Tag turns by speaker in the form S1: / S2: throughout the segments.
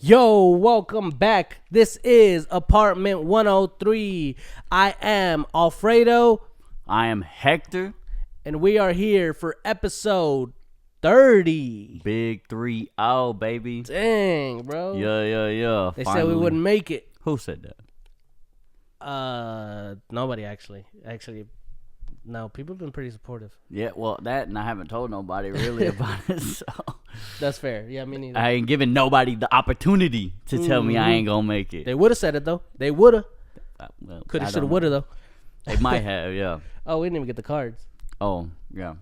S1: Yo, welcome back. This is Apartment 103. I am Alfredo,
S2: I am Hector.
S1: and we are here for episode 30.
S2: Big 3-0, baby.
S1: Dang, bro.
S2: Yeah.
S1: They said we wouldn't make it.
S2: Who said that?
S1: Nobody actually. No, people have been pretty supportive.
S2: Yeah, well, that and I haven't told nobody really about it, so
S1: That's fair. Yeah, me neither.
S2: I ain't giving nobody the opportunity to tell me I ain't gonna make it.
S1: They would have said it, though. They would have.
S2: Well,
S1: Could
S2: I
S1: have,
S2: don't
S1: should have,
S2: know.
S1: would have, though.
S2: They might have, yeah.
S1: Oh, we didn't even get the cards.
S2: Oh, yeah.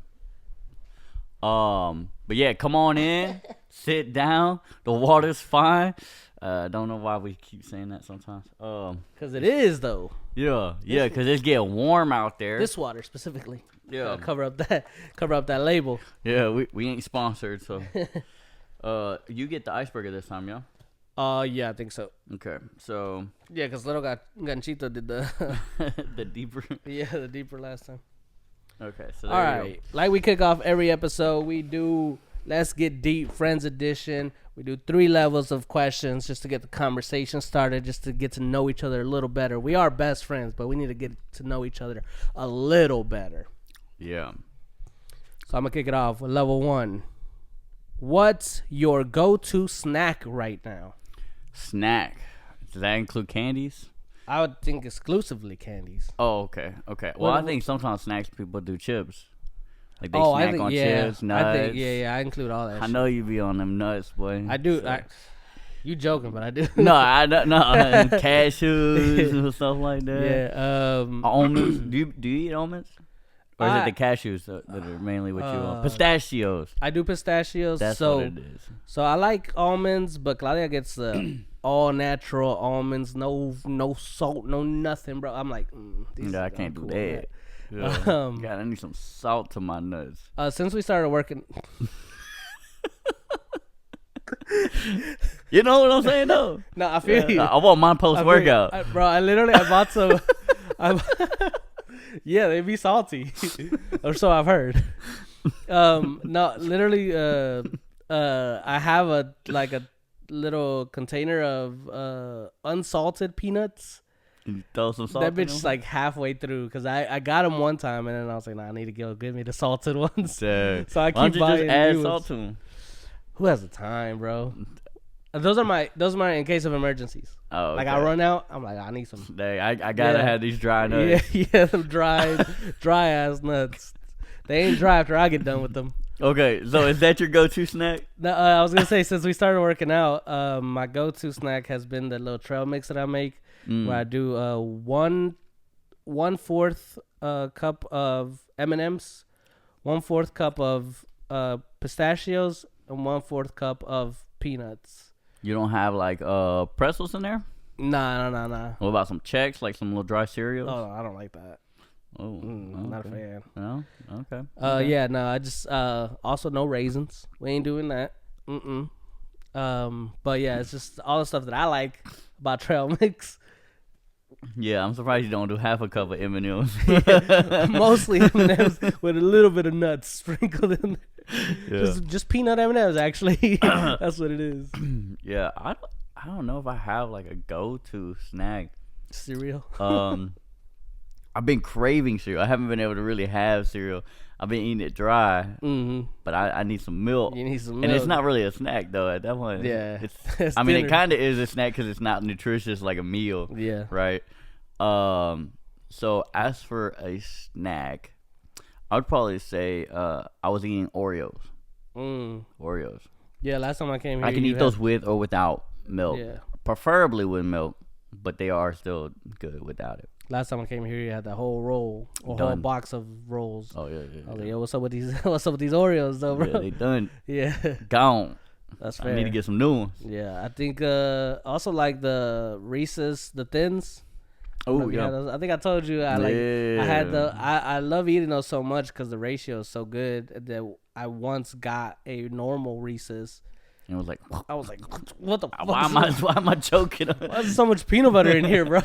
S2: But yeah, come on in, sit down. The water's fine. Don't know why we keep saying that sometimes.
S1: Because it is, though.
S2: Yeah, because it's getting warm out there.
S1: This water, specifically.
S2: Yeah.
S1: Cover up that label.
S2: Yeah, we ain't sponsored, so. You get the iceberger this time, yeah?
S1: Yeah, I think so.
S2: Okay, so
S1: Yeah, because Little Ganchito did the
S2: the deeper.
S1: the deeper last time.
S2: Okay, so
S1: All right, like we kick off every episode, we do Let's Get Deep Friends Edition. We do 3 levels of questions just to get the conversation started, just to get to know each other a little better. We are best friends, but we need to get to know each other a little better.
S2: Yeah.
S1: So I'm gonna kick it off with level 1. What's your go-to snack right now?
S2: Snack. Does that include candies?
S1: I would think exclusively candies.
S2: Oh, okay. Well,
S1: What-
S2: I think sometimes snacks people do chips. Like they
S1: I
S2: snack
S1: think
S2: on
S1: yeah,
S2: chips, nuts.
S1: I think I include all that.
S2: I
S1: shit.
S2: know you be on them nuts, boy.
S1: I do.
S2: So-
S1: You joking, but I do.
S2: No, I don't. No, cashews and stuff like that.
S1: Yeah.
S2: Almonds. Do you eat almonds? Or is it
S1: I-
S2: the cashews that are mainly what you want? Pistachios.
S1: I do pistachios.
S2: That's
S1: so,
S2: what it is.
S1: So I like almonds, but Claudia gets the all natural almonds, no salt, no nothing, bro. I'm like, these
S2: Yeah, I
S1: are
S2: can't do
S1: cool,
S2: that. Yeah. God, I need some salt to my nuts.
S1: Since we started working,
S2: You know what I'm saying, though?
S1: no, I feel you.
S2: I want mine post workout.
S1: Bro. I bought some. Yeah, they be salty, or so I've heard. No, literally, I have a little container of unsalted peanuts.
S2: You throw some salt.
S1: That bitch
S2: in
S1: is
S2: them?
S1: like halfway through because I got them one time and then I was like, nah, I need to go get me the salted ones.
S2: Dude.
S1: So I
S2: Why don't
S1: keep
S2: you
S1: buying
S2: just add
S1: new
S2: salt
S1: ones.
S2: to them?
S1: Who has the time, bro? Those are my in case of emergencies.
S2: Oh, okay.
S1: Like I run out, I'm like, I need some.
S2: Dang, I gotta
S1: Yeah.
S2: have these dry nuts.
S1: Yeah, them dry ass nuts. They ain't dry after I get done with them.
S2: Okay, so is that your go-to snack?
S1: No, I was gonna say since we started working out, my go-to snack has been the little trail mix that I make, where I do 1/4 cup of M&Ms, 1/4 cup of pistachios, and 1/4 cup of peanuts.
S2: You don't have like pretzels in there?
S1: Nah.
S2: What about some Chex, like some little dry cereals?
S1: Oh, I don't like that.
S2: Oh,
S1: Not a fan.
S2: No, okay.
S1: Yeah, no, I just also no raisins. We ain't doing that. But yeah, it's just all the stuff that I like about trail mix.
S2: Yeah, I'm surprised you don't do half a cup of M&Ms.
S1: Mostly M&Ms with a little bit of nuts sprinkled in there.
S2: Yeah.
S1: Just peanut M&Ms actually. That's what it is.
S2: Yeah, I don't know if I have like a go-to snack.
S1: Cereal.
S2: I've been craving cereal. I haven't been able to really have cereal. I've been eating it dry, but I need some milk.
S1: You need some milk.
S2: And it's not really a snack though at that point.
S1: Yeah.
S2: It's,
S1: It's
S2: I mean,
S1: dinner.
S2: it kind of is a snack because it's not nutritious like a meal.
S1: Yeah.
S2: Right. So as for a snack, I would probably say I was eating Oreos. Oreos.
S1: Yeah, last time I came here,
S2: I can
S1: you
S2: eat those with or without milk.
S1: Yeah.
S2: Preferably with milk, but they are still good without it.
S1: Last time I came here, you had that whole roll, whole
S2: Done.
S1: box of rolls.
S2: Oh yeah.
S1: I was like, yo, what's up with these? What's up with these Oreos, though, bro?
S2: Yeah, they done.
S1: Yeah,
S2: Gone.
S1: that's fair.
S2: I need to get some new ones.
S1: Yeah, I think also like the Reese's, the Thins.
S2: Oh
S1: Yeah,
S2: yeah.
S1: I think I told you I had I love eating those so much because the ratio is so good that I once got a normal Reese's.
S2: And it was like,
S1: I was like, what the fuck?
S2: why am I choking?
S1: Why is there so much peanut butter in here, bro?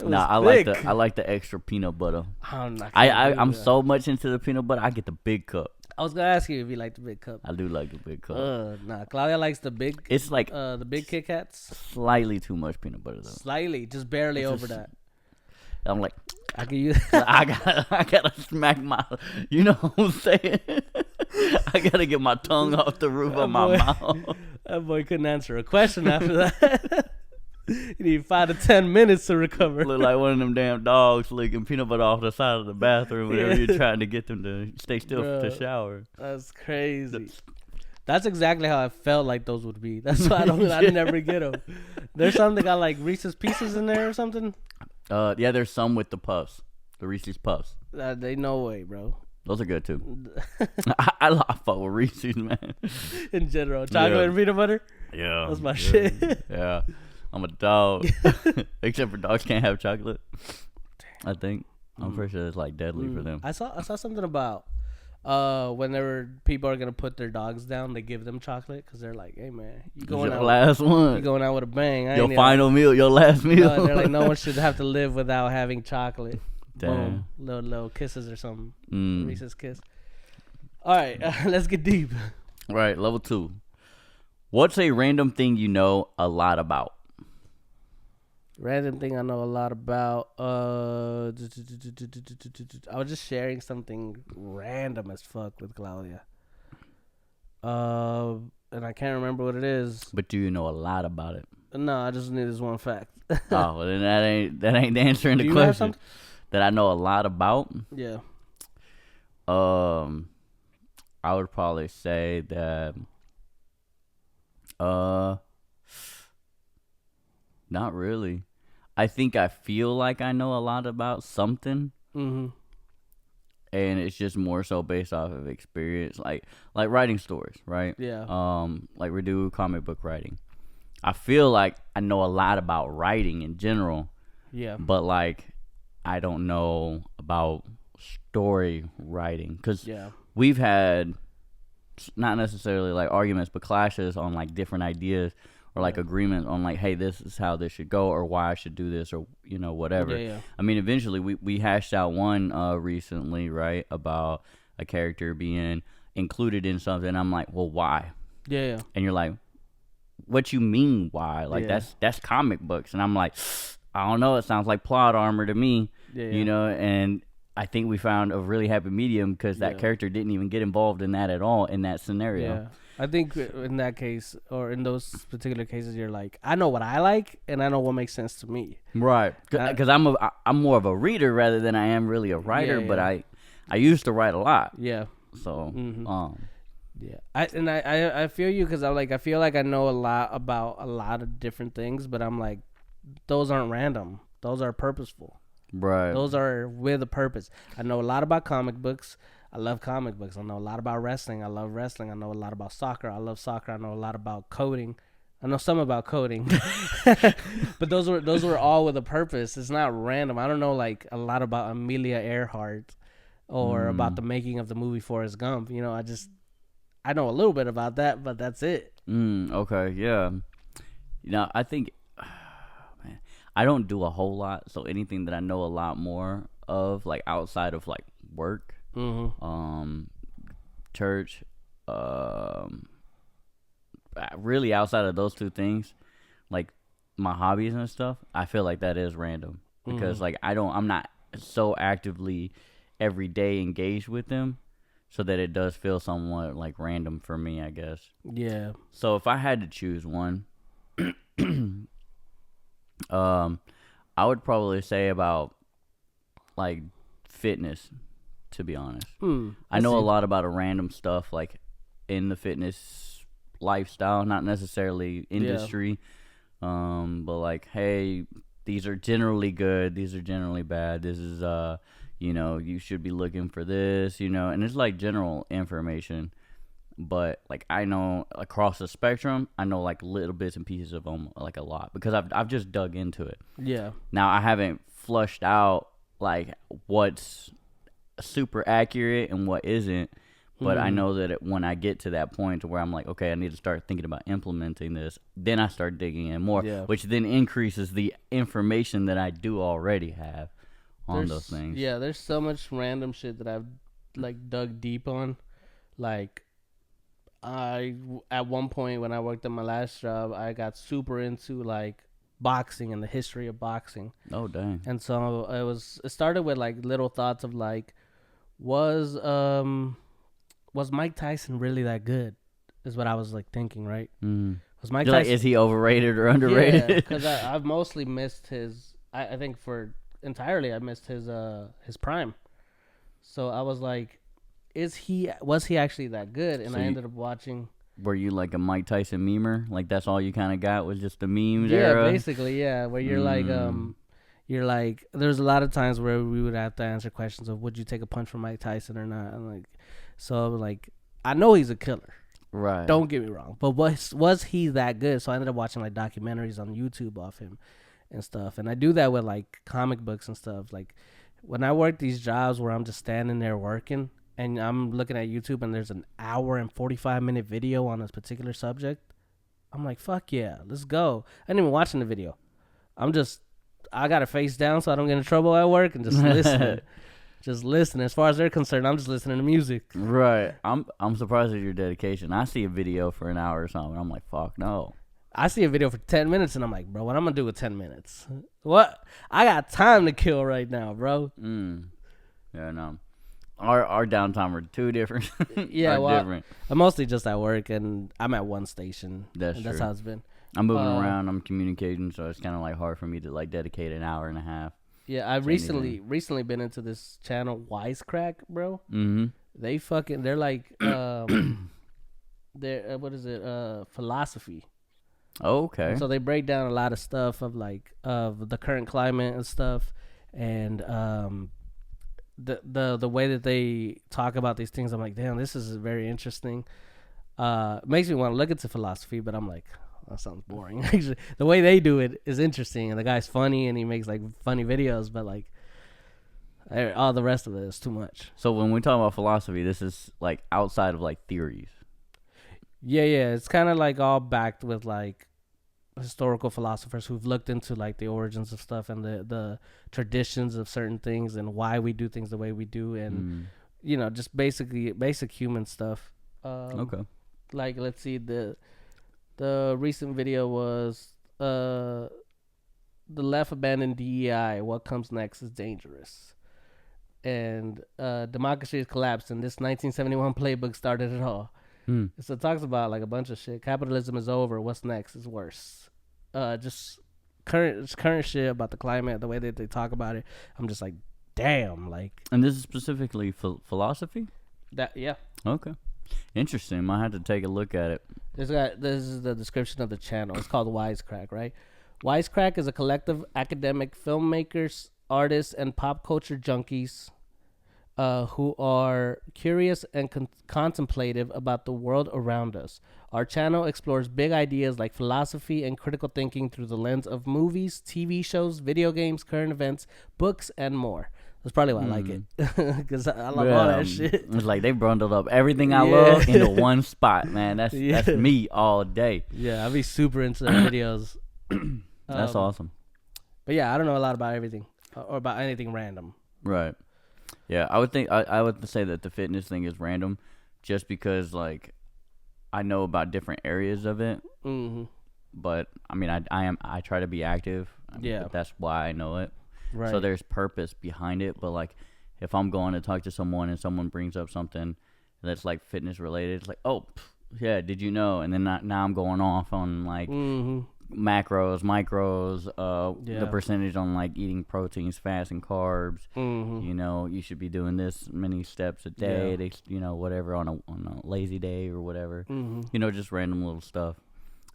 S2: Nah, I like the extra peanut butter.
S1: I'm
S2: I'm so much into the peanut butter. I get the big cup.
S1: I was gonna ask you if you like the big cup.
S2: I do like the big cup.
S1: Nah, Claudia likes the big.
S2: It's like
S1: the big Kit Kats.
S2: slightly too much peanut butter though.
S1: Slightly, just barely
S2: It's
S1: over
S2: just-
S1: that.
S2: I'm like,
S1: I can use.
S2: I gotta smack my, you know what I'm saying? I gotta get my tongue off the roof of my
S1: boy.
S2: mouth.
S1: That boy couldn't answer a question after that. You need 5 to 10 minutes to recover.
S2: Look like one of them damn dogs licking peanut butter off the side of the bathroom whenever you're trying to get them to stay still to
S1: Bruh.
S2: shower.
S1: That's crazy. That's exactly how I felt like those would be. That's why I never get them. There's something got like Reese's Pieces in there or something.
S2: Yeah, there's some with the puffs, the Reese's Puffs.
S1: They no way, bro.
S2: Those are good too. I fuck with Reese's, man.
S1: In general, chocolate
S2: Yeah.
S1: and peanut butter.
S2: Yeah,
S1: That's my
S2: yeah,
S1: shit.
S2: Yeah, I'm a dog. Except for dogs can't have chocolate. I think I'm pretty sure it's like deadly for them.
S1: I saw something about whenever people are gonna put their dogs down, they give them chocolate because they're like, "Hey man, you
S2: It's
S1: going
S2: your
S1: out?
S2: last
S1: You
S2: one.
S1: going out with a bang? I
S2: Your
S1: ain't
S2: final meal, your last meal.
S1: No, they're like, no one should have to live without having chocolate.
S2: Damn.
S1: Boom, little kisses or something.
S2: Mm.
S1: Reese's kiss. All right, let's get deep.
S2: Right, level 2. What's a random thing you know a lot about?
S1: Random thing I know a lot about. I was just sharing something random as fuck with Claudia. And I can't remember what it is.
S2: But do you know a lot about it?
S1: No, I just knew this one fact.
S2: Oh, well, then that ain't answering
S1: Do
S2: the
S1: you have
S2: question.
S1: something?
S2: That I know a lot about.
S1: Yeah.
S2: I would probably say that. Not really. I think I feel like I know a lot about something,
S1: Mm-hmm.
S2: and it's just more so based off of experience, like writing stories, right?
S1: Yeah.
S2: Like we do comic book writing. I feel like I know a lot about writing in general,
S1: Yeah.
S2: but like I don't know about story writing because
S1: Yeah.
S2: we've had not necessarily like arguments, but clashes on like different ideas or like agreements on like, hey, this is how this should go or why I should do this or whatever.
S1: Yeah.
S2: I mean, eventually we hashed out one recently, right, about a character being included in something. I'm like, well, why?
S1: Yeah.
S2: And you're like, what you mean why? Like
S1: Yeah.
S2: that's comic books. And I'm like, I don't know. It sounds like plot armor to me,
S1: Yeah.
S2: And I think we found a really happy medium because that character didn't even get involved in that at all in that scenario.
S1: Yeah. I think in that case, or in those particular cases, you're like, I know what I like, and I know what makes sense to me.
S2: Right. Because I'm more of a reader rather than I am really a writer,
S1: Yeah,
S2: but
S1: yeah.
S2: I used to write a lot.
S1: Yeah.
S2: So,
S1: Yeah. I feel you because I feel like I know a lot about a lot of different things, but I'm like, those aren't random. Those are purposeful.
S2: right.
S1: Those are with a purpose. I know a lot about comic books. I love comic books. I know a lot about wrestling. I love wrestling. I know a lot about soccer. I love soccer. I know a lot about coding. I know some about coding. But those were all with a purpose. It's not random. I don't know like a lot about Amelia Earhart or about the making of the movie Forrest Gump. I know a little bit about that, but that's it.
S2: Okay, yeah. I think, man, I don't do a whole lot. So anything that I know a lot more of, like outside of like work, church, really outside of those two things, like my hobbies and stuff, I feel like that is random because like I'm not so actively every day engaged with them, so that it does feel somewhat like random for me, I guess.
S1: Yeah.
S2: So if I had to choose one, I would probably say about like fitness, to be honest. I know a lot about a random stuff like in the fitness lifestyle, not necessarily industry. But like, hey, these are generally good, these are generally bad. This is you should be looking for this, and it's like general information. But like I know across the spectrum, I know like little bits and pieces of them like a lot because I've just dug into it.
S1: Yeah.
S2: Now I haven't flushed out like what's super accurate and what isn't, but I know that when I get to that point to where I'm like, okay, I need to start thinking about implementing this, then I start digging in more, which then increases the information that I do already have on those things.
S1: Yeah, there's so much random shit that I've like dug deep on, Like, at one point when I worked at my last job, I got super into like boxing and the history of boxing.
S2: Oh dang!
S1: And so it started with like little thoughts of like, was Mike Tyson really that good? Is what I was like thinking, right? Was Mike
S2: Tyson, like, is he overrated or underrated?
S1: Yeah, because I've mostly missed his. I think for entirely I missed his prime. So I was like, was he actually that good? And so I ended up watching.
S2: Were you like a Mike Tyson memer? Like that's all you kind of got was just the memes
S1: yeah,
S2: era?
S1: Yeah, basically, yeah. Where you're like, there's a lot of times where we would have to answer questions of would you take a punch from Mike Tyson or not? I'm like, so like, I know he's a killer.
S2: Right.
S1: Don't get me wrong. But was he that good? So I ended up watching like documentaries on YouTube off him and stuff. And I do that with like comic books and stuff. Like when I work these jobs where I'm just standing there working and I'm looking at YouTube and there's an hour and 45-minute video on this particular subject, I'm like, fuck yeah, let's go. I didn't even watch the video. I got it face down so I don't get in trouble at work and just listen. Just listen. As far as they're concerned, I'm just listening to music.
S2: Right. I'm surprised at your dedication. I see a video for an hour or something. I'm like, fuck no.
S1: I see a video for 10 minutes and I'm like, bro, what I'm gonna do with 10 minutes? What? I got time to kill right now, bro.
S2: Yeah, no. Our downtime are two different.
S1: Yeah, different. I'm mostly just at work and I'm at one station. That's how it's been.
S2: I'm moving around. I'm communicating, so it's kind of like hard for me to like dedicate an hour and a half.
S1: Yeah, I've recently been into this channel Wisecrack, bro.
S2: Mm-hmm.
S1: They're like they're what is it? Philosophy.
S2: Oh, okay.
S1: And so they break down a lot of stuff of like of the current climate and stuff, and the way that they talk about these things. I'm like, damn, this is very interesting. Makes me want to look into philosophy, but I'm like, that sounds boring. Actually, the way they do it is interesting, and the guy's funny, and he makes like funny videos. But like, all the rest of it is too much.
S2: So when we talk about philosophy, this is like outside of like theories.
S1: Yeah, it's kind of like all backed with like historical philosophers who've looked into like the origins of stuff and the traditions of certain things and why we do things the way we do, and you know, just basically basic human stuff.
S2: Okay.
S1: Like, let's see, the recent video was the left abandoned DEI. What comes next is dangerous, and democracy has collapsed, and this 1971 playbook started it all. So it talks about like a bunch of shit. Capitalism is over. What's next is worse. Just current shit about the climate, the way that they talk about it. I'm just like, damn, like.
S2: And this is specifically philosophy?
S1: Yeah.
S2: Okay. Interesting. Might have to take a look at it.
S1: This is the description of the channel. It's called Wisecrack, right? Wisecrack is a collective academic filmmakers, artists, and pop culture junkies who are curious and contemplative about the world around us. Our channel explores big ideas like philosophy and critical thinking through the lens of movies, TV shows, video games, current events, books, and more. That's probably why I like it, because I love all that shit.
S2: It's like they bundled up everything I love into one spot, man. That's me all day.
S1: Yeah, I'll be super into the videos.
S2: That's awesome.
S1: But yeah, I don't know a lot about everything or about anything random.
S2: Right. Yeah, I would say that the fitness thing is random, just because like I know about different areas of it. Mm-hmm. But I mean, I try to be active. But that's why I know it. Right. So there's purpose behind it. But like, if I'm going to talk to someone and someone brings up something that's like fitness related, it's like, oh, yeah, did you know? And then now I'm going off on like macros, micros, the percentage on like eating proteins, fats, and carbs. You know, you should be doing this many steps a day. You know, whatever on a lazy day or whatever. You know, just random little stuff.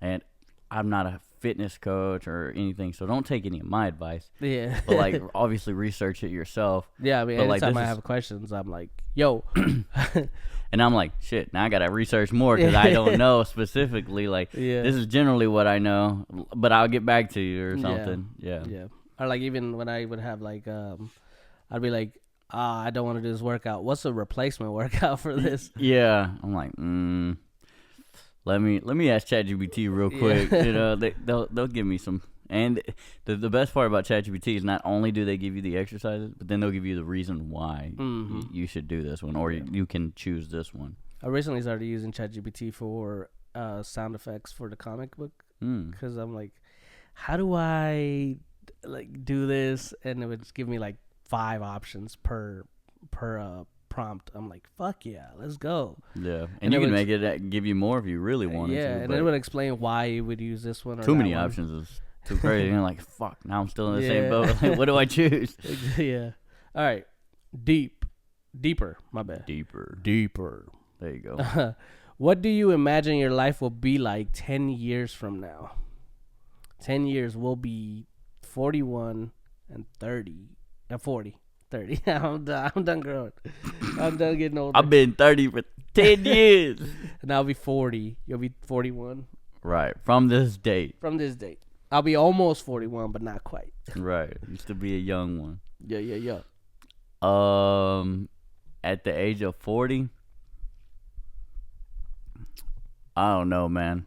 S2: And I'm not a fitness coach or anything, so don't take any of my advice. Yeah. But like, obviously, research it yourself.
S1: Yeah, I mean, anytime I have questions, I'm like, yo.
S2: And I'm like, shit, now I got to research more because I don't know specifically. Like, this is generally what I know, but I'll get back to you or something. Yeah.
S1: Or like, even when I would have like, I'd be like, I don't want to do this workout. What's a replacement workout for this?
S2: Yeah. I'm like, Let me ask ChatGPT real quick. You know, they'll give me some. And the best part about ChatGPT is not only do they give you the exercises, but then they'll give you the reason why you should do this one, or you can choose this one.
S1: I recently started using ChatGPT for sound effects for the comic book because I'm like, how do I like do this? And it would just give me like 5 options per prompt. I'm like, fuck yeah, let's go.
S2: Yeah, and you can make it give you more if you really wanted to.
S1: Yeah, and it would explain why you would use this one or
S2: too many
S1: one.
S2: options is too crazy. And like, fuck, now I'm still in the same boat. Like, what do I choose?
S1: Yeah. All right. Deeper. My bad.
S2: Deeper. There you go.
S1: What do you imagine your life will be like 10 years from now? 10 years will be 41 and 30 and 40. 30. I'm done growing. I'm done getting older.
S2: I've been 30 for 10 years.
S1: And I'll be 40. You'll be 41.
S2: Right. From this date.
S1: I'll be almost 41, but not quite.
S2: Right. Used to be a young one.
S1: Yeah.
S2: At the age of 40, I don't know, man.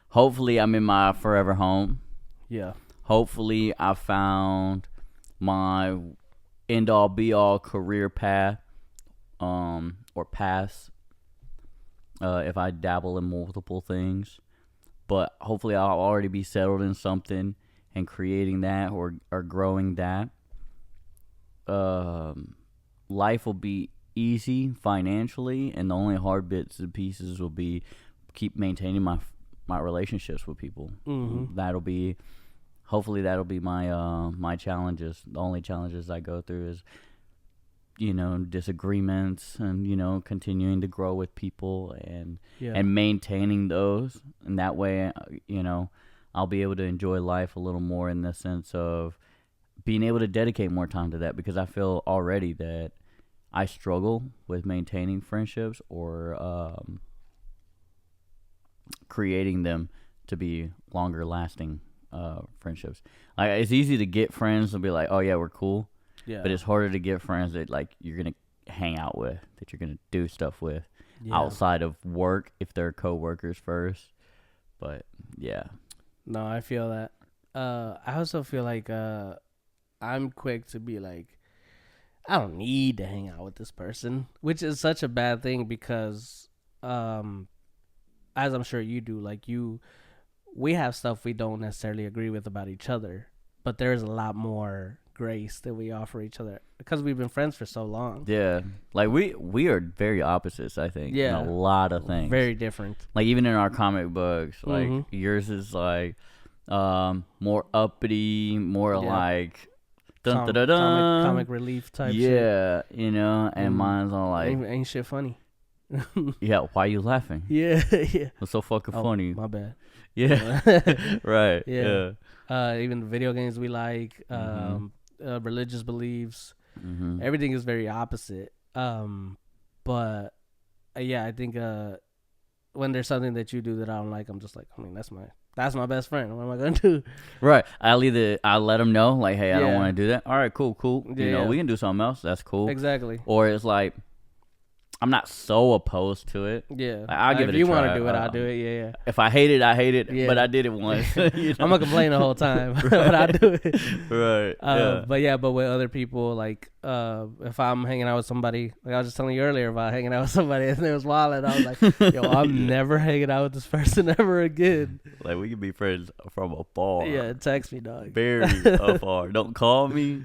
S2: Hopefully I'm in my forever home.
S1: Yeah.
S2: Hopefully I found my end-all be-all career path, or paths, if I dabble in multiple things. But hopefully I'll already be settled in something and creating that or growing that. Life will be easy financially, and the only hard bits and pieces will be keep maintaining my relationships with people. Mm-hmm. Hopefully that'll be my my challenges. The only challenges I go through is, disagreements and, continuing to grow with people and maintaining those. And that way, I'll be able to enjoy life a little more in the sense of being able to dedicate more time to that, because I feel already that I struggle with maintaining friendships or creating them to be longer lasting friendships. Like, it's easy to get friends and be like, oh yeah, we're cool. Yeah. But it's harder to get friends that like you're gonna hang out with, that you're gonna do stuff with outside of work if they're coworkers first. But yeah.
S1: No, I feel that. I also feel like I'm quick to be like, I don't need to hang out with this person, which is such a bad thing because, as I'm sure you do, like we have stuff we don't necessarily agree with about each other, but there's a lot more grace that we offer each other because we've been friends for so long.
S2: Yeah, like we are very opposites, I think. Yeah, in a lot of things.
S1: Very different.
S2: Like even in our comic books, like yours is like more uppity, more like
S1: comic relief type.
S2: Yeah, shit. And mine's all like
S1: ain't shit funny.
S2: Yeah, why you laughing?
S1: Yeah.
S2: What's so fucking funny?
S1: My bad.
S2: Yeah. Right. Yeah.
S1: Even the video games we like, religious beliefs, everything is very opposite. But I think when there's something that you do that I don't like, I'm just like, that's my best friend. What am I gonna do?
S2: Right. I let them know, like, hey, I don't want to do that. All right, cool. Yeah, we can do something else. That's cool.
S1: Exactly.
S2: Or it's like, I'm not so opposed to it.
S1: Yeah.
S2: Like, I'll give it a try.
S1: If you want to do it, I'll do it. Yeah.
S2: If I hate it, I hate it. Yeah. But I did it once.
S1: I'm gonna complain the whole time, but I do it.
S2: Right.
S1: But with other people, like if I'm hanging out with somebody, like I was just telling you earlier about hanging out with somebody and it was wild, and I was like, yo, I'm never hanging out with this person ever again.
S2: Like, we can be friends from afar.
S1: Yeah, text me, dog.
S2: Very afar. Don't call me.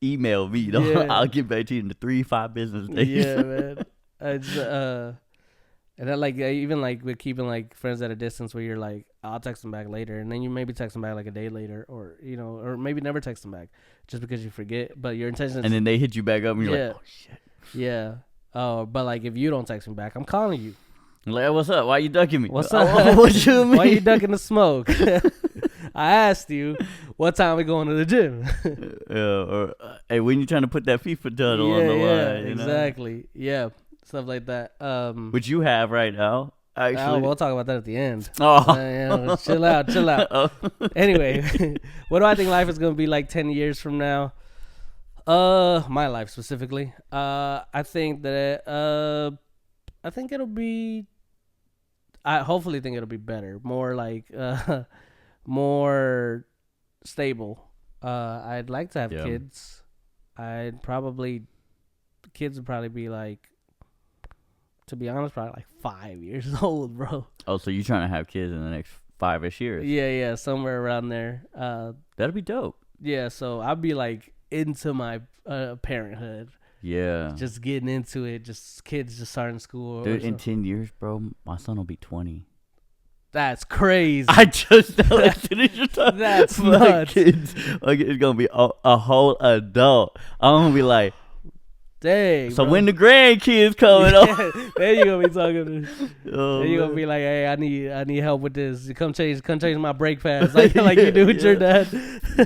S2: Email me. I'll get back to you in the 3-5 business days.
S1: Yeah, man. And then like even like with keeping like friends at a distance, where you're like, I'll text them back later, and then you maybe text them back like a day later, or or maybe never text them back just because you forget. But your intention.
S2: And then they hit you back up, and you're like, oh shit.
S1: Yeah. Oh, but like if you don't text me back, I'm calling you.
S2: Like, what's up? Why you ducking me?
S1: What's up?
S2: What you mean?
S1: Why you ducking the smoke? I asked you what time we going to the gym.
S2: Or hey, when you trying to put that FIFA title on the line?
S1: Yeah, exactly. Yeah, stuff like that.
S2: Which you have right now. Actually,
S1: we'll talk about that at the end.
S2: Oh,
S1: chill out. Oh. Anyway, what do I think life is gonna be like 10 years from now? My life specifically. I think that I think it'll be. I hopefully think it'll be better, more like more stable. I'd like to have kids. Kids would probably be like to be honest, probably like 5 years old, bro.
S2: Oh, so you trying to have kids in the next 5-ish years?
S1: Yeah, somewhere around there.
S2: That'd be dope.
S1: Yeah, so I'll be like into my parenthood.
S2: Yeah.
S1: Just getting into it. Just kids just starting school.
S2: Dude, in 10 years, bro, my son will be 20.
S1: That's crazy.
S2: I just know as soon as you're talking
S1: That's
S2: my
S1: nuts.
S2: kids, like, it's going to be a whole adult. I'm going to be like,
S1: dang.
S2: so
S1: bro.
S2: when the grandkids coming up?
S1: Yeah, then you gonna be talking.
S2: Oh,
S1: Then you gonna
S2: man.
S1: be like, hey, I need help with this. Come change my brake pads, like you do with your dad.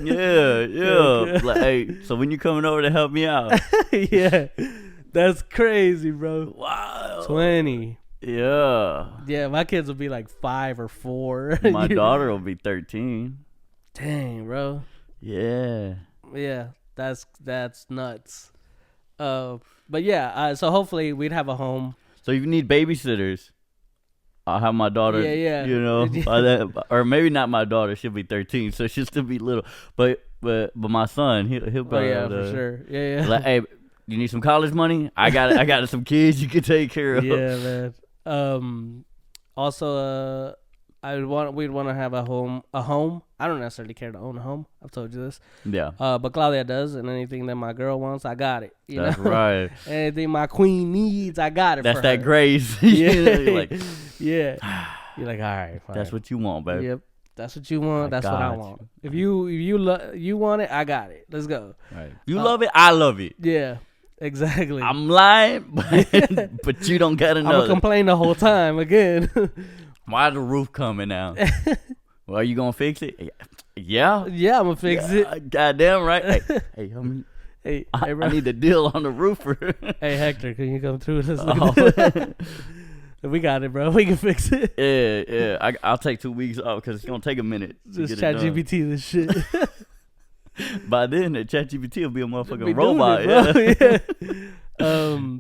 S2: Yeah. Like, hey, so when you coming over to help me out?
S1: Yeah, that's crazy, bro.
S2: Wow.
S1: 20.
S2: Yeah.
S1: Yeah, my kids will be like 5 or 4.
S2: My daughter will be 13.
S1: Dang, bro.
S2: Yeah.
S1: Yeah, that's nuts. But yeah, so hopefully we'd have a home.
S2: So if you need babysitters, I'll have my daughter.
S1: Yeah.
S2: You know, by that, or maybe not my daughter. She'll be 13, so she'll still be little. But my son, he'll be
S1: Oh yeah,
S2: able to,
S1: for sure. Yeah.
S2: Like, hey, you need some college money? I got some kids you can take care of.
S1: Yeah, man. Also, we'd want to have a home. I don't necessarily care to own a home. I've told you this.
S2: Yeah.
S1: But Claudia does, and anything that my girl wants, I got it. You
S2: That's
S1: know?
S2: right.
S1: Anything my queen needs, I got it.
S2: That's
S1: for
S2: that
S1: her.
S2: grace.
S1: Yeah.
S2: You're like,
S1: Yeah. You're like, all right, fine.
S2: that's what you want, baby.
S1: Yep. That's what you want.
S2: I
S1: That's what I
S2: got
S1: want.
S2: you.
S1: If you want it, I got it. Let's go.
S2: Right. You love it, I love it.
S1: Yeah. Exactly.
S2: I'm lying, but you don't gotta
S1: I'm
S2: know.
S1: gonna complain the whole time again.
S2: Why the roof coming down? Well, are you gonna fix it? Yeah.
S1: Yeah, I'm gonna fix it.
S2: Goddamn right. Hey, homie.
S1: Hey,
S2: I
S1: bro.
S2: need a deal on the roofer.
S1: Hey, Hector, can you come through this?
S2: Oh.
S1: We got it, bro. We can fix it.
S2: Yeah. I'll take 2 weeks off because it's gonna take a minute.
S1: Just ChatGPT this shit.
S2: By then, the ChatGPT will be a motherfucking
S1: Be
S2: robot.
S1: doing it, bro.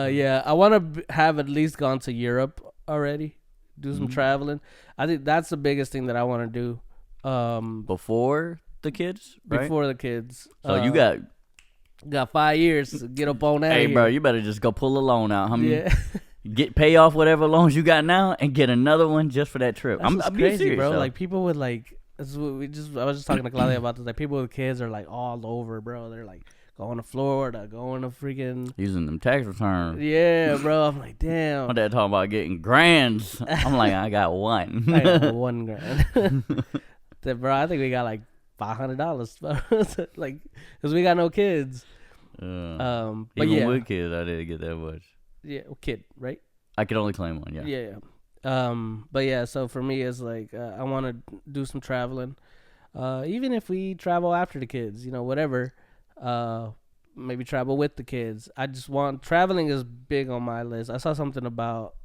S1: Yeah. I want to have at least gone to Europe already. Do some traveling. I think that's the biggest thing that I want to do.
S2: Before the kids, right?
S1: Before the kids.
S2: So you got
S1: 5 years to get up on that.
S2: Hey, bro, you better just go pull a loan out.
S1: Yeah.
S2: Pay off whatever loans you got now and get another one just for that trip.
S1: That's
S2: I'm
S1: crazy,
S2: serious,
S1: bro.
S2: though.
S1: Like people with like, this is what I was just talking to Claudia about this. Like people with kids are like all over, bro. They're like going to Florida, going to freaking
S2: using them tax returns.
S1: yeah, bro. I'm like, damn.
S2: My dad talking about getting grands. I'm like, I got one.
S1: I got $1,000. Bro, I think we got like $500, like, cause we got no kids. But
S2: Even
S1: yeah,
S2: with kids, I didn't get that much.
S1: yeah, kid, right?
S2: I could only claim one. Yeah.
S1: Yeah. But yeah, so for me, it's like I want to do some traveling. Even if we travel after the kids, you know, whatever. Maybe travel with the kids. I just want traveling is big on my list. I saw something about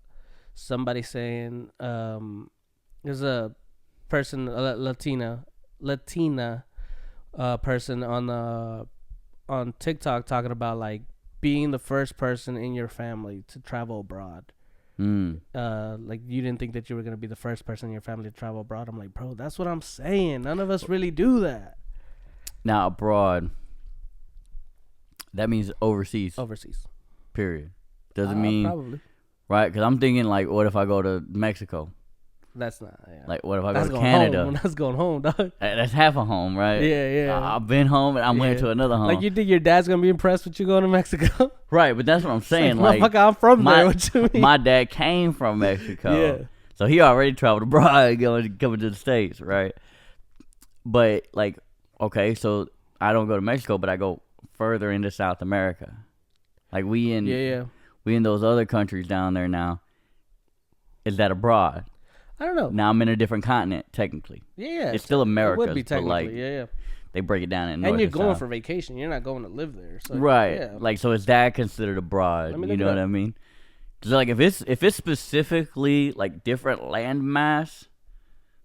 S1: somebody saying there's a person, a Latina person on TikTok talking about like being the first person in your family to travel abroad. Like you didn't think that you were gonna be the first person in your family to travel abroad. I'm like, bro, that's what I'm saying. None of us really do that.
S2: Now abroad, that means overseas.
S1: Overseas.
S2: Period. Doesn't mean
S1: probably.
S2: right? Because I'm thinking like, what if I go to Mexico?
S1: That's not. Yeah.
S2: Like, what if I
S1: That's
S2: go to
S1: going
S2: Canada?
S1: home. That's going home, dog.
S2: That's half a home, right?
S1: Yeah.
S2: I've been home and I went
S1: Yeah.
S2: to another home.
S1: Like you think your dad's gonna be impressed with you going to Mexico?
S2: Right, but that's what I'm saying. Like,
S1: motherfucker, I'm from there. What you mean?
S2: my dad came from Mexico.
S1: Yeah.
S2: So he already traveled abroad coming to the States, right? But like, okay, so I don't go to Mexico, but I go further into South America. Like we in those other countries down there now. Is that abroad?
S1: I don't know.
S2: Now I'm in a different continent, technically.
S1: Yeah.
S2: It's still America.
S1: It would be
S2: but
S1: technically,
S2: like
S1: yeah.
S2: they break it down in
S1: And
S2: north
S1: you're
S2: and
S1: going
S2: south.
S1: for vacation. You're not going to live there. So,
S2: Right.
S1: Yeah.
S2: Like, so is that considered abroad?
S1: Let me
S2: You
S1: look
S2: know
S1: it
S2: what
S1: up.
S2: I mean? Because like if it's specifically like different landmass,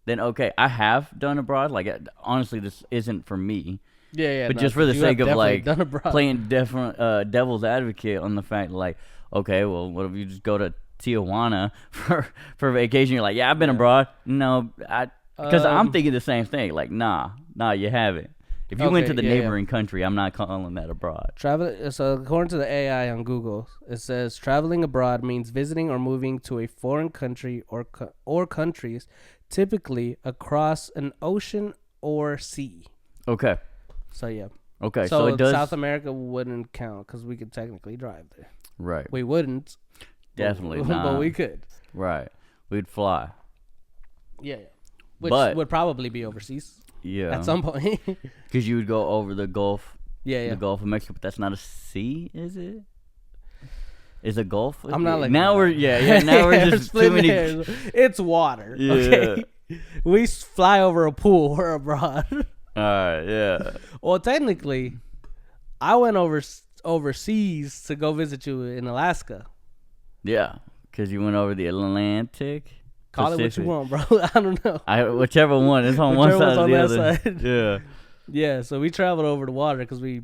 S2: then okay, I have done abroad. Like honestly, this isn't for me.
S1: Yeah.
S2: But
S1: no,
S2: just for the
S1: you
S2: sake
S1: have
S2: of
S1: definitely
S2: like
S1: done abroad.
S2: playing different devil's advocate on the fact like, okay, well, what if you just go to Tijuana for vacation? You're like, yeah, I've been abroad. No, because I'm thinking the same thing. Like, nah, you haven't. If you went to the
S1: yeah.
S2: neighboring country, I'm not calling that abroad.
S1: So according to the AI on Google, it says traveling abroad means visiting or moving to a foreign country or countries, typically across an ocean or sea.
S2: Okay.
S1: So yeah.
S2: Okay.
S1: So
S2: it does.
S1: South America wouldn't count because we could technically drive there.
S2: Right.
S1: We wouldn't.
S2: Definitely
S1: but,
S2: not.
S1: But we could.
S2: Right. We'd fly.
S1: Yeah. Which
S2: But-
S1: would probably be overseas
S2: Yeah.
S1: at some point.
S2: Because you would go over the Gulf.
S1: Yeah.
S2: The Gulf of Mexico, but that's not a sea, is it? Is a Gulf?
S1: I'm not like
S2: now
S1: that.
S2: we're now we're just too
S1: splitting
S2: many.
S1: hairs. It's water.
S2: Yeah.
S1: Okay. We fly over a pool. We're abroad.
S2: All right, yeah.
S1: Well, technically, I went overseas to go visit you in Alaska.
S2: Yeah, because you went over the Atlantic.
S1: Call
S2: Pacific.
S1: it what you want, bro. I don't know.
S2: Whichever one. It's on one
S1: Whichever
S2: side
S1: one's
S2: or the
S1: on that
S2: other.
S1: side.
S2: Yeah.
S1: Yeah, so we traveled over the water because we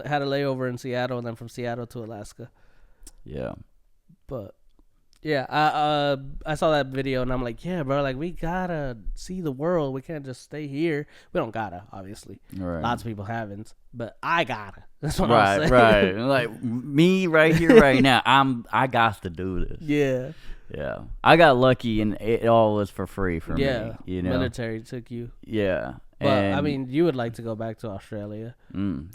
S1: had a layover in Seattle and then from Seattle to Alaska.
S2: Yeah.
S1: But yeah, I saw that video and I'm like, yeah, bro, like we gotta see the world. We can't just stay here. We don't gotta, obviously.
S2: Right.
S1: Lots of people haven't, but I gotta. That's what I'm
S2: Right,
S1: saying.
S2: right. Like me right here, right now. I got to do this.
S1: Yeah.
S2: Yeah. I got lucky and it all was for free for me. You know.
S1: Military took you.
S2: Yeah.
S1: But
S2: and,
S1: I mean, you would like to go back to Australia.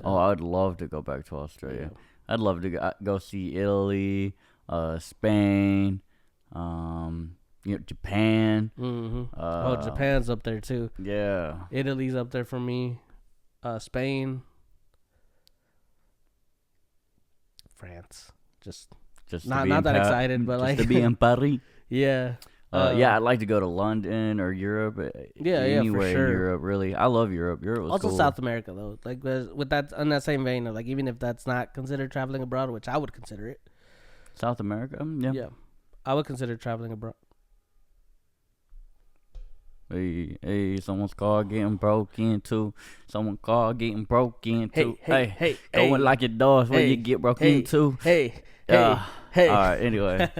S2: Oh, I'd love to go back to Australia.
S1: Yeah.
S2: I'd love to go see Italy, Spain, Japan.
S1: Mm-hmm. Japan's up there too.
S2: Yeah.
S1: Italy's up there for me. Spain. France. Just not that excited, but like
S2: to be in Paris.
S1: Yeah.
S2: Yeah, I'd like to go to London or Europe. Anywhere
S1: for sure.
S2: in Europe, really. I love Europe. Europe was
S1: Also
S2: cool.
S1: South America though, like with that on that same vein of like even if that's not considered traveling abroad, which I would consider it.
S2: South America, yeah.
S1: I would consider traveling abroad.
S2: Hey, someone's car getting broke into. Someone's car getting broke into.
S1: Hey,
S2: going like your doors where you get broke into.
S1: Hey.
S2: All right, anyway.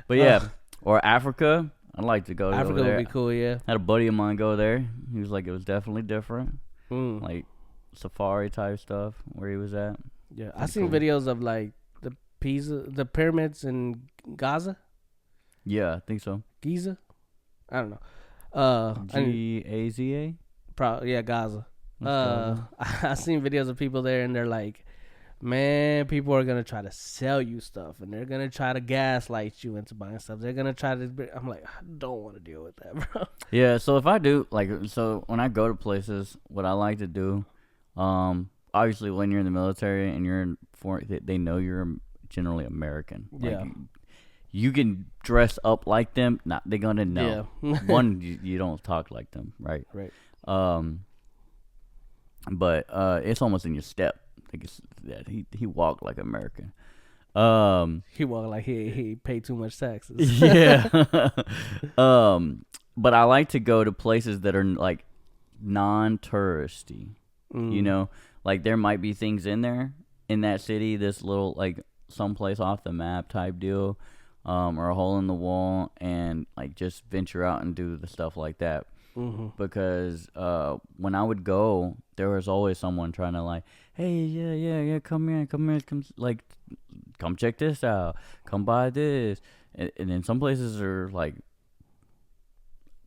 S2: But yeah, or Africa. I'd like to go to
S1: Africa
S2: over there.
S1: would be cool, yeah.
S2: I had a buddy of mine go there. He was like, it was definitely different. Like safari type stuff where he was at.
S1: Yeah, I seen videos of like the pyramids in Gaza.
S2: Yeah, I think so.
S1: Giza? I don't know.
S2: Gaza?
S1: Yeah, Gaza. I seen videos of people there and they're like, man, people are gonna try to sell you stuff and they're gonna try to gaslight you into buying stuff. They're gonna try to. I'm like, I don't want to deal with that, bro.
S2: Yeah, so if I do when I go to places, what I like to do, obviously when you're in the military and you're in foreign, they know you're generally American.
S1: Yeah.
S2: You can dress up like them. They're gonna know.
S1: Yeah.
S2: One, you don't talk like them, right?
S1: Right.
S2: But it's almost in your step. Like he walked like American.
S1: He walked like he paid too much taxes.
S2: Yeah. But I like to go to places that are like non-touristy. You know, like there might be things in there in that city, this little like someplace off the map type deal, or a hole in the wall, and like just venture out and do the stuff like that. Because when I would go, there was always someone trying to like, hey, yeah, come here, come check this out, come buy this, and then some places are like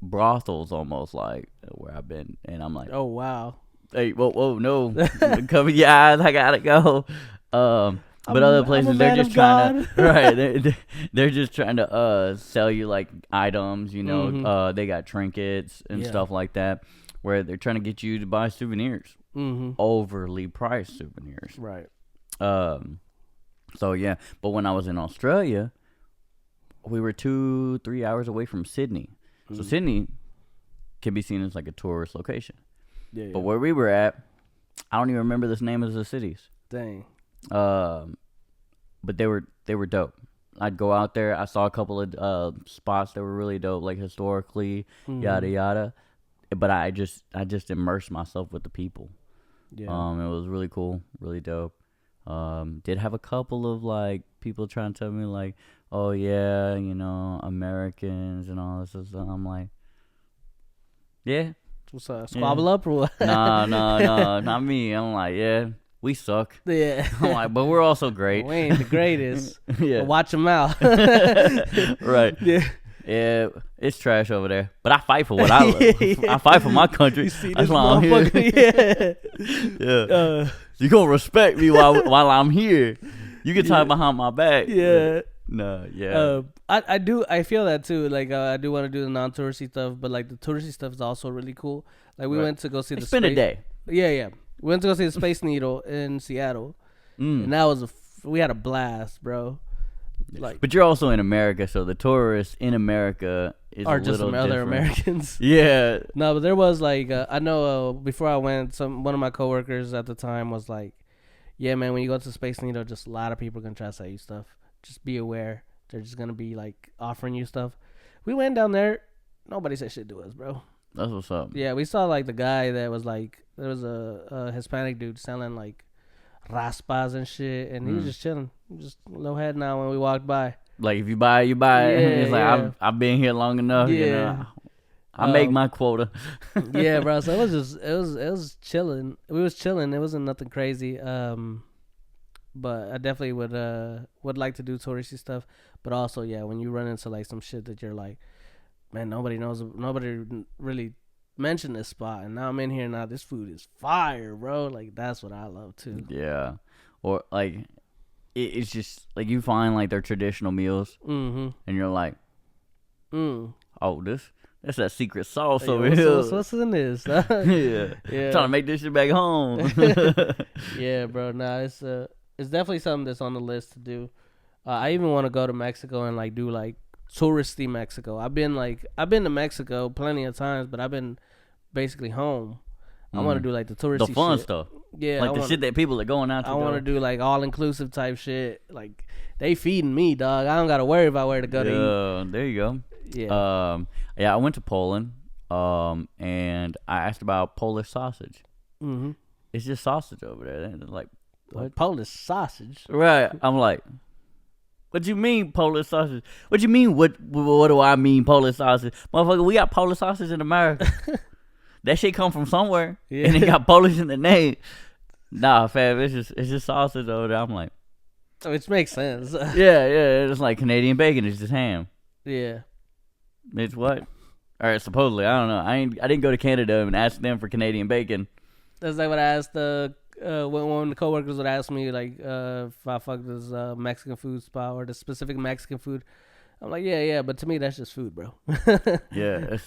S2: brothels almost, like where I've been, and I'm like,
S1: Oh wow.
S2: hey, whoa, no, cover your eyes, I gotta go. But other places they're just trying to right. They're just trying to sell you like items, you know. They got trinkets and stuff like that, where they're trying to get you to buy souvenirs, overly priced souvenirs.
S1: Right.
S2: So yeah, but when I was in Australia, we were 2-3 hours away from Sydney, so Sydney can be seen as like a tourist location.
S1: Yeah.
S2: But where we were at, I don't even remember the name of the cities.
S1: Dang.
S2: But they were dope. I'd go out there. I saw a couple of spots that were really dope, like historically, yada yada. But I just immersed myself with the people.
S1: Yeah.
S2: It was really cool, really dope. Did have a couple of like people trying to tell me like, oh yeah, you know, Americans and all this stuff. I'm like, yeah,
S1: What's up? Squabble up or what?
S2: No, not me. I'm like, yeah, we suck.
S1: Yeah.
S2: I'm like, but we're also great.
S1: We ain't the greatest.
S2: Yeah.
S1: But watch them out.
S2: Right.
S1: Yeah.
S2: Yeah, it's trash over there. But I fight for what I love. I fight for my country.
S1: You see
S2: That's
S1: this
S2: why I'm here.
S1: motherfucker?
S2: Yeah. You gonna respect me while I'm here. You can talk behind my back.
S1: Yeah.
S2: No, yeah.
S1: I feel that too. Like I do want to do the non-touristy stuff, but like the touristy stuff is also really cool. Like we went to go see the
S2: Spend a day.
S1: Yeah. We went to go see the Space Needle in Seattle, and that was we had a blast, bro. Like,
S2: but you're also in America, so the tourists in America
S1: are
S2: a
S1: just
S2: little
S1: other
S2: different.
S1: Americans.
S2: Yeah.
S1: No, but there was like I know before I went, one of my coworkers at the time was like, "Yeah, man, when you go to Space Needle, just a lot of people are gonna try to sell you stuff. Just be aware. They're just gonna be like offering you stuff." We went down there. Nobody said shit to us, bro.
S2: That's what's up.
S1: Yeah, we saw like the guy that was like, there was a Hispanic dude selling like raspas and shit, and he was just chilling, just low head now when we walked by.
S2: Like if you buy it, you buy it.
S1: Yeah,
S2: It's like
S1: yeah.
S2: I've been here long enough.
S1: Yeah.
S2: You know, I make my quota.
S1: Yeah, bro. So it was chilling. We was chilling. It wasn't nothing crazy. But I definitely would like to do touristy stuff. But also, yeah, when you run into like some shit that you're like, man, nobody really mentioned this spot, and now I'm in here now. This food is fire, bro. Like that's what I love too.
S2: Yeah. Or like it's just like you find like their traditional meals, and you're like, oh, that's that secret sauce
S1: Hey,
S2: over here.
S1: What's in this?
S2: Yeah.
S1: Yeah.
S2: Trying to make this shit back home.
S1: Yeah, bro. Nah, it's definitely something that's on the list to do. I even want to go to Mexico and like do like touristy Mexico. I've been to Mexico plenty of times, but I've been basically home. I want to do like the touristy
S2: The fun
S1: shit.
S2: stuff.
S1: Yeah,
S2: Like the shit that people are going out to
S1: I
S2: do.
S1: want to do like all inclusive type shit. Like they feeding me, dog. I don't gotta worry about where to go to eat.
S2: There you go.
S1: Yeah.
S2: Yeah, I went to Poland, and I asked about Polish sausage.
S1: Mm-hmm.
S2: It's just sausage over there. And they're like, what?
S1: Polish sausage.
S2: Right. I'm like, what you mean Polish sausage? What you mean? What do I mean Polish sausage? Motherfucker, we got Polish sausage in America. That shit come from somewhere, and it got Polish in the name. Nah, fam, it's just sausage over there. I'm like,
S1: Which makes sense.
S2: yeah, it's like Canadian bacon. It's just ham.
S1: Yeah.
S2: It's what? All right, supposedly. I don't know. I didn't go to Canada and ask them for Canadian bacon.
S1: That's like what I asked when the coworkers would ask me like if I fucked this Mexican food spot or the specific Mexican food. I'm like, yeah, but to me that's just food, bro.
S2: Yeah,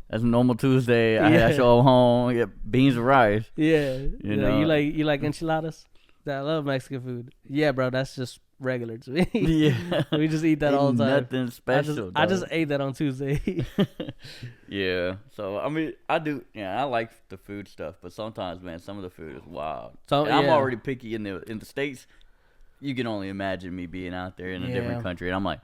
S2: that's normal Tuesday. I show home, get beans and rice.
S1: Yeah,
S2: You know.
S1: you like enchiladas? I love Mexican food. Yeah, bro, that's just regular to me.
S2: Yeah,
S1: We just eat that all the time.
S2: Nothing special.
S1: I just ate that on Tuesday.
S2: Yeah. So I mean, I do. Yeah, I like the food stuff, but sometimes, man, some of the food is wild.
S1: So,
S2: And I'm
S1: yeah.
S2: already picky in the States. You can only imagine me being out there in a different country, and I'm like,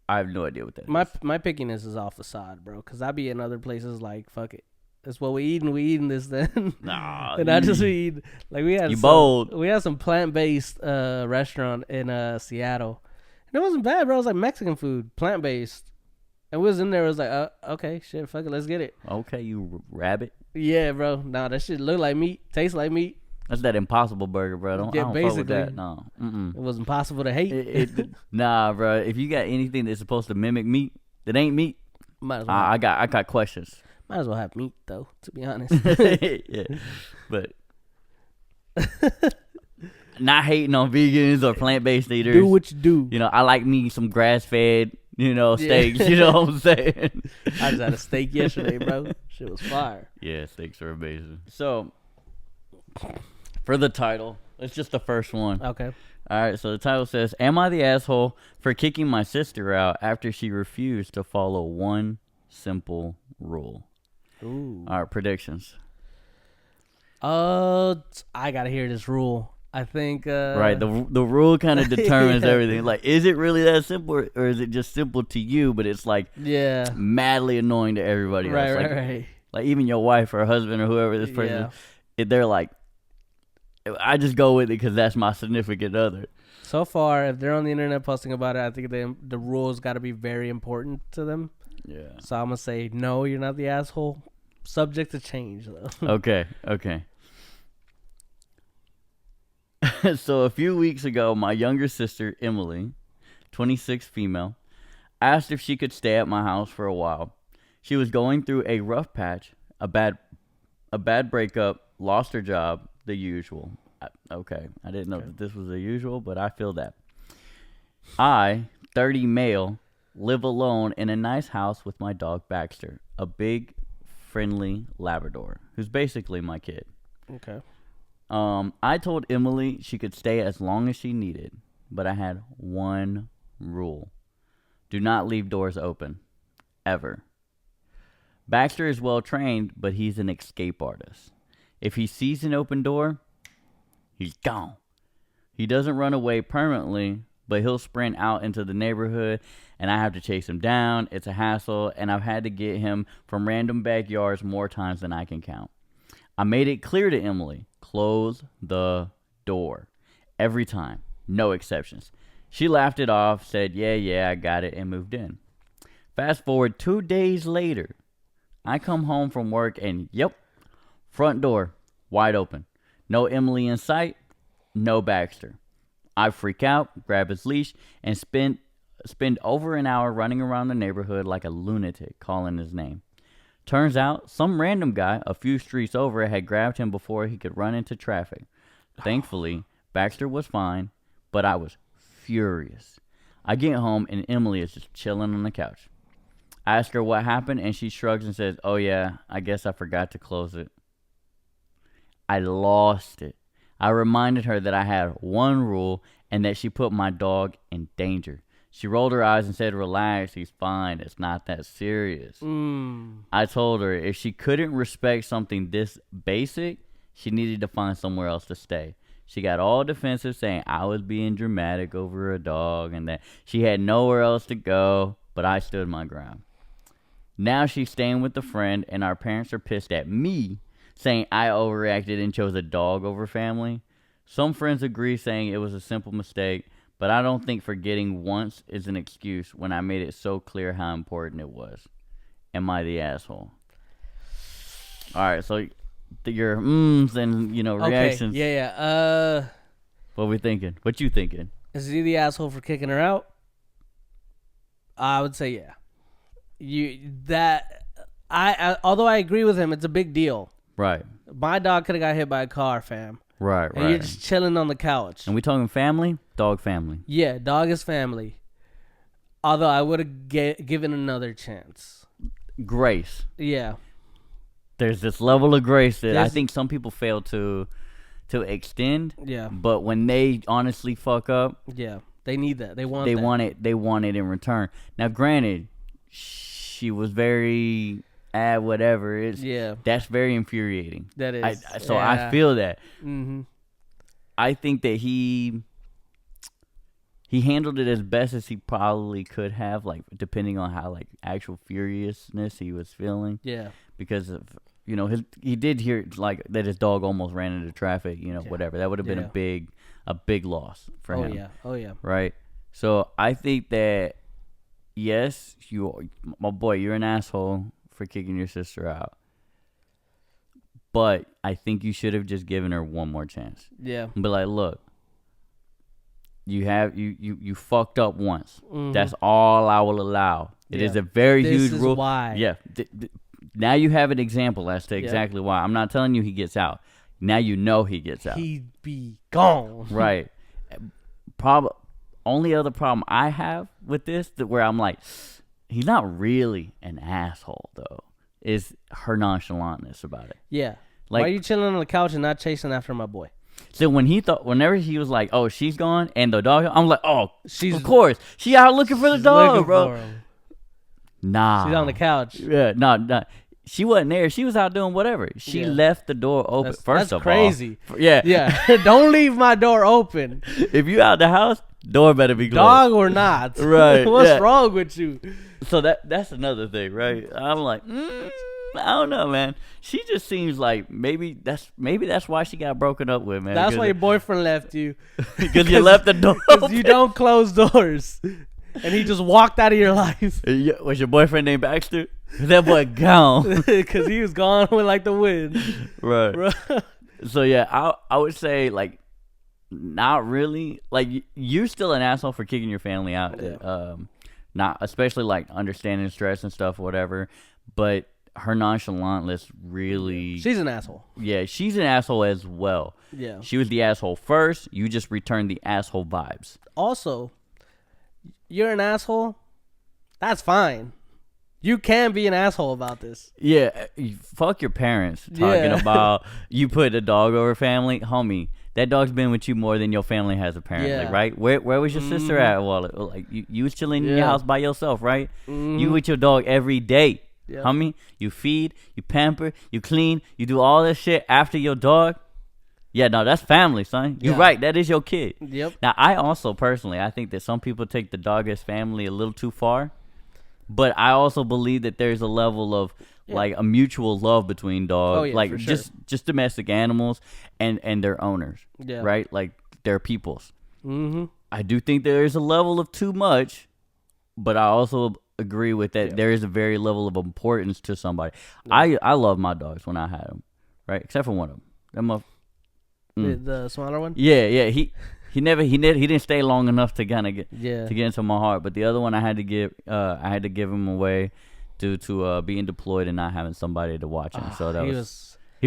S2: I have no idea what that is.
S1: My pickiness is off the side, bro, because I be in other places like, fuck it. That's what we eating this then.
S2: Nah,
S1: And I just eat like we had
S2: You
S1: some,
S2: bold.
S1: We had some plant-based restaurant in Seattle. And it wasn't bad, bro. It was like Mexican food, plant-based. And we was in there, it was like, okay, shit, fuck it, let's get it.
S2: Okay, you rabbit.
S1: Yeah, bro. Nah, that shit look like meat, taste like meat.
S2: That's that Impossible Burger, bro. I don't fuck with
S1: basically.
S2: that. No.
S1: It was impossible to hate.
S2: Nah, bro. If you got anything that's supposed to mimic meat that ain't meat,
S1: Might as well.
S2: I got questions.
S1: Might as well have meat though, to be honest.
S2: Yeah, but not hating on vegans or plant-based eaters.
S1: Do what you do.
S2: You know, I like me some grass-fed, steaks. You know what I'm saying?
S1: I just had a steak yesterday, bro. Shit was fire.
S2: Yeah, steaks are amazing. So, for the title, it's just the first one.
S1: Okay.
S2: All right, so the title says, "Am I the asshole for kicking my sister out after she refused to follow one simple rule?"
S1: Ooh.
S2: All right, predictions.
S1: I gotta hear this rule. I think.
S2: Right, the rule kind of determines
S1: Yeah.
S2: everything. Like, is it really that simple, or is it just simple to you, but it's like
S1: Yeah.
S2: madly annoying to everybody else?
S1: Right,
S2: Like,
S1: right.
S2: like even your wife or husband or whoever this person, they're like, I just go with it because that's my significant other.
S1: So far, if they're on the internet posting about it, I think the rules got to be very important to them.
S2: Yeah.
S1: So I'm gonna say no, you're not the asshole. Subject to change, though.
S2: Okay. So a few weeks ago, my younger sister, Emily, 26 female, asked if she could stay at my house for a while. She was going through a rough patch, a bad breakup, lost her job, the usual. Okay, I didn't know that this was the usual, but I feel that. I, 30 male, live alone in a nice house with my dog Baxter, a big, friendly Labrador, who's basically my kid.
S1: Okay.
S2: I told Emily she could stay as long as she needed, but I had one rule. Do not leave doors open. Ever. Baxter is well trained, but he's an escape artist. If he sees an open door, he's gone. He doesn't run away permanently, but he'll sprint out into the neighborhood, and I have to chase him down. It's a hassle, and I've had to get him from random backyards more times than I can count. I made it clear to Emily, close the door. Every time. No exceptions. She laughed it off, said, yeah, I got it, and moved in. Fast forward 2 days later, I come home from work and, yep, front door, wide open. No Emily in sight, no Baxter. I freak out, grab his leash, and spend over an hour running around the neighborhood like a lunatic, calling his name. Turns out, some random guy a few streets over had grabbed him before he could run into traffic. Thankfully, Baxter was fine, but I was furious. I get home and Emily is just chilling on the couch. I ask her what happened and she shrugs and says, oh yeah, I guess I forgot to close it. I lost it. I reminded her that I had one rule and that she put my dog in danger. She rolled her eyes and said, relax, he's fine. It's not that serious. I told her if she couldn't respect something this basic, she needed to find somewhere else to stay. She got all defensive, saying I was being dramatic over a dog and that she had nowhere else to go, but I stood my ground. Now she's staying with a friend, and our parents are pissed at me, saying I overreacted and chose a dog over family. Some friends agree, saying it was a simple mistake, but I don't think forgetting once is an excuse when I made it so clear how important it was. Am I the asshole? All right, so your and reactions.
S1: Okay. Yeah.
S2: What we thinking? What you thinking?
S1: Is he the asshole for kicking her out? I would say yeah. Although I agree with him, it's a big deal.
S2: Right.
S1: My dog could have got hit by a car, fam.
S2: Right.
S1: And you're just chilling on the couch.
S2: And we talking family? Dog family.
S1: Yeah, dog is family. Although I would have given another chance.
S2: Grace.
S1: Yeah.
S2: There's this level of grace that I think some people fail to extend.
S1: Yeah.
S2: But when they honestly fuck up,
S1: yeah, they need that. They want
S2: it. They want it in return. Now, granted, she was very whatever. That's very infuriating.
S1: That is.
S2: I feel that.
S1: Mm-hmm.
S2: I think that he handled it as best as he probably could have, like depending on how like actual furiousness he was feeling.
S1: Yeah.
S2: Because of he did hear like that his dog almost ran into traffic. Whatever, that would have been a big loss for him.
S1: Oh yeah.
S2: Right. So I think that yes, my boy, you're an asshole for kicking your sister out. But I think you should have just given her one more chance.
S1: Yeah.
S2: But like, look, you fucked up once. Mm-hmm. That's all I will allow. It is a very huge rule. This is
S1: why.
S2: Yeah. Now you have an example as to exactly why. I'm not telling you he gets out. Now you know he gets out.
S1: He'd be gone.
S2: Right. Only other problem I have with this, where I'm like, he's not really an asshole though, is her nonchalantness about it.
S1: Yeah.
S2: Like,
S1: why are you chilling on the couch and not chasing after my boy?
S2: So whenever he was like, oh, she's gone and the dog, I'm like, oh, of course. She out looking for the dog, bro. Nah.
S1: She's on the couch.
S2: Yeah, no. She wasn't there. She was out doing whatever. She left the door open. That's
S1: crazy.
S2: Yeah.
S1: Don't leave my door open.
S2: If you out the house, door better be closed.
S1: Dog or not.
S2: Right.
S1: What's wrong with you?
S2: So that's another thing, right? I'm like, I don't know, man. She just seems like maybe that's why she got broken up with, man.
S1: That's why your boyfriend left you.
S2: Because you left the door open.
S1: Because you don't close doors. And he just walked out of your life.
S2: Was your boyfriend named Baxter? That boy gone.
S1: Because he was gone with like the wind.
S2: Right.
S1: Bro.
S2: So yeah, I would say like not really. Like you're still an asshole for kicking your family out.
S1: Yeah.
S2: Not especially like understanding stress and stuff, whatever. But her nonchalantness really.
S1: She's an asshole.
S2: Yeah, she's an asshole as well.
S1: Yeah.
S2: She was the asshole first. You just returned the asshole vibes.
S1: Also, you're an asshole. That's fine. You can be an asshole about this.
S2: Yeah, fuck your parents talking about you put a dog over family, homie. That dog's been with you more than your family has apparently,
S1: Yeah.
S2: right? Where was your sister at? Well, like you was chilling in your house by yourself, right?
S1: Mm-hmm.
S2: You with your dog every day,
S1: Yeah.
S2: homie. You feed, you pamper, you clean, you do all this shit after your dog. Yeah, no, that's family, son. You're
S1: Yeah.
S2: right. That is your kid.
S1: Yep.
S2: Now, I also personally, I think that some people take the dog as family a little too far. But I also believe that there's a level of like a mutual love between dogs,
S1: Oh, yeah,
S2: like
S1: for sure.
S2: just domestic animals and their owners,
S1: Yeah.
S2: right? Like their peoples.
S1: Mm-hmm.
S2: I do think there is a level of too much, but I also agree with that.
S1: Yeah.
S2: There is a very level of importance to somebody. I love my dogs when I had them, right? Except for one of them.
S1: The smaller one.
S2: Yeah. He didn't stay long enough to kind of get
S1: Yeah.
S2: to get into my heart. But the other one I had to give him away due to being deployed and not having somebody to watch him. So that he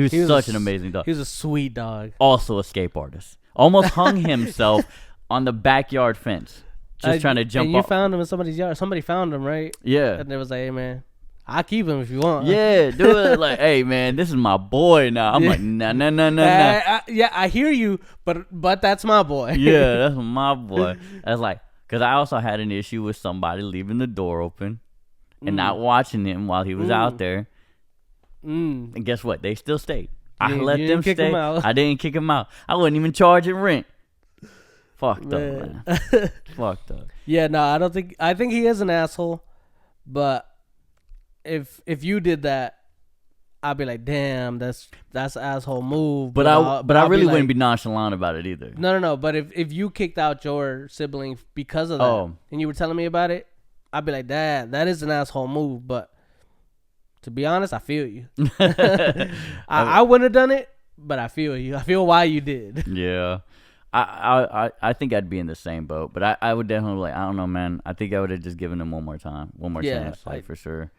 S2: was such an amazing dog.
S1: He was a sweet dog.
S2: Also a escape artist. Almost hung himself on the backyard fence, just trying to jump
S1: And you
S2: off.
S1: found him in somebody's yard. Somebody found him, right?
S2: Yeah.
S1: And they was like, "Hey, man, I'll keep him if you want."
S2: Yeah, do it like, hey man, this is my boy now. I'm like, nah.
S1: Yeah, I hear you, but that's my boy.
S2: Yeah, that's my boy. That's like, because I also had an issue with somebody leaving the door open and not watching him while he was out there. And guess what? They still stayed. I let
S1: you
S2: them
S1: didn't kick
S2: stay.
S1: him out.
S2: I didn't kick him out. I wasn't even charging rent. Fucked up, man. Fucked up.
S1: Yeah, no, I think he is an asshole, but if you did that, I'd be like, damn, that's an asshole move.
S2: But
S1: I'll
S2: I really
S1: like,
S2: wouldn't be nonchalant about it either.
S1: No. But if you kicked out your sibling because of that, and you were telling me about it, I'd be like, that is an asshole move. But to be honest, I feel you. I wouldn't have done it, but I feel you. I feel why you did.
S2: Yeah. I think I'd be in the same boat, but I would definitely like, I don't know, man. I think I would have just given him one more chance, like for sure.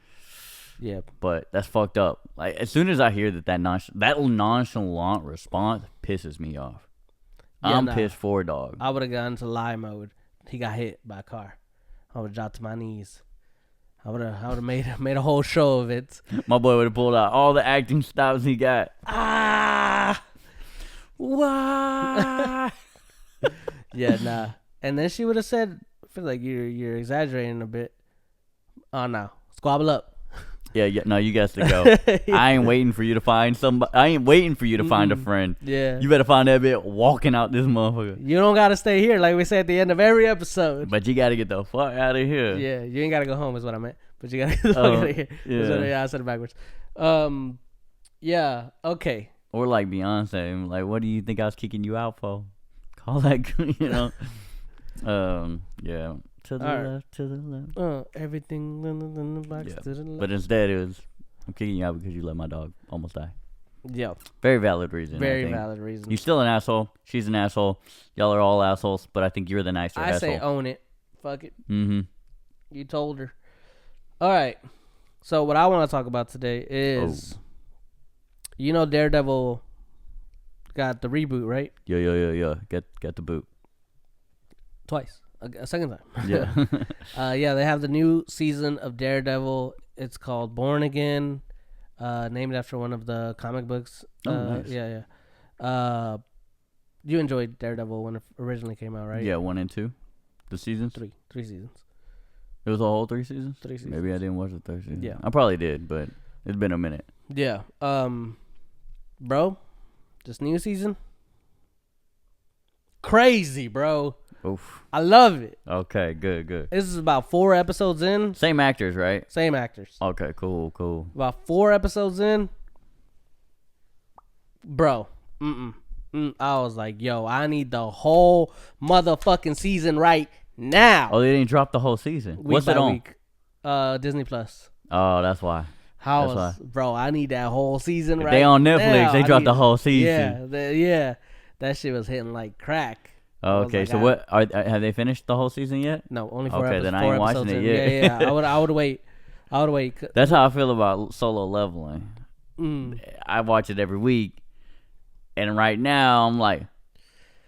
S1: Yeah,
S2: But that's fucked up. Like as soon as I hear that nonchalant response pisses me off.
S1: Yeah,
S2: I'm
S1: nah.
S2: pissed for dog.
S1: I would have gone to lie mode. He got hit by a car. I would have dropped to my knees. I would have made a whole show of it.
S2: My boy would have pulled out all the acting stops he got.
S1: Ah,
S2: Why?
S1: yeah, nah. And then she would have said, "I feel like you're exaggerating a bit." Oh no, squabble up.
S2: Yeah, no, you got to go. I ain't waiting for you to find somebody. I ain't waiting for you to find a friend.
S1: Yeah,
S2: You better find that bitch walking out this motherfucker.
S1: you don't gotta stay here, like we say at the end of every episode.
S2: But you got to get the fuck out of here.
S1: Yeah, you ain't gotta go home, is what I meant. But you gotta get the fuck out of here.
S2: yeah.
S1: I said it backwards. Yeah, okay.
S2: Or like Beyonce, like, what do you think I was kicking you out for? Call that, you know. Yeah. To the left, to the left.
S1: Everything in the box to the left.
S2: But instead, it was, I'm kicking you out because you let my dog almost die.
S1: Yeah,
S2: Very valid reason.
S1: very
S2: I think.
S1: valid reason.
S2: You're still an asshole. She's an asshole. Y'all are all assholes, but I think you're the nicer
S1: I
S2: asshole.
S1: say own it. Fuck it.
S2: Mm-hmm.
S1: You told her. All right. So what I want to talk about today is, you know, Daredevil got the reboot, right?
S2: Yeah. Get the boot.
S1: Twice. A second time.
S2: Yeah.
S1: Yeah, they have the new season of Daredevil. It's called Born Again, named after one of the comic books.
S2: Nice.
S1: Yeah. You enjoyed Daredevil when it originally came out, right?
S2: Yeah, 1 and 2. The seasons?
S1: Three seasons.
S2: It was a whole 3 seasons?
S1: 3 seasons.
S2: Maybe I didn't watch the third season.
S1: Yeah.
S2: I probably did, but it's been a minute.
S1: Yeah. Bro, this new season, crazy, bro.
S2: Oof.
S1: I love it.
S2: Okay, good.
S1: This is about 4 episodes in.
S2: Same actors, right?
S1: Same actors.
S2: Okay, cool.
S1: About 4 episodes in. Bro. I was like, yo, I need the whole motherfucking season right now.
S2: Oh, they didn't drop the whole season.
S1: Week
S2: What's
S1: by
S2: it on?
S1: week. Disney Plus.
S2: Oh, that's why.
S1: Bro, I need that whole season right
S2: They on Netflix.
S1: now.
S2: They dropped the whole season.
S1: Yeah. That shit was hitting like crack.
S2: Oh, okay,
S1: like,
S2: so what have they finished the whole season yet?
S1: No, only 4
S2: Okay,
S1: episodes.
S2: then I ain't watching it yet.
S1: Yeah. I would wait.
S2: That's how I feel about Solo Leveling.
S1: Mm.
S2: I watch it every week, and right now I'm like,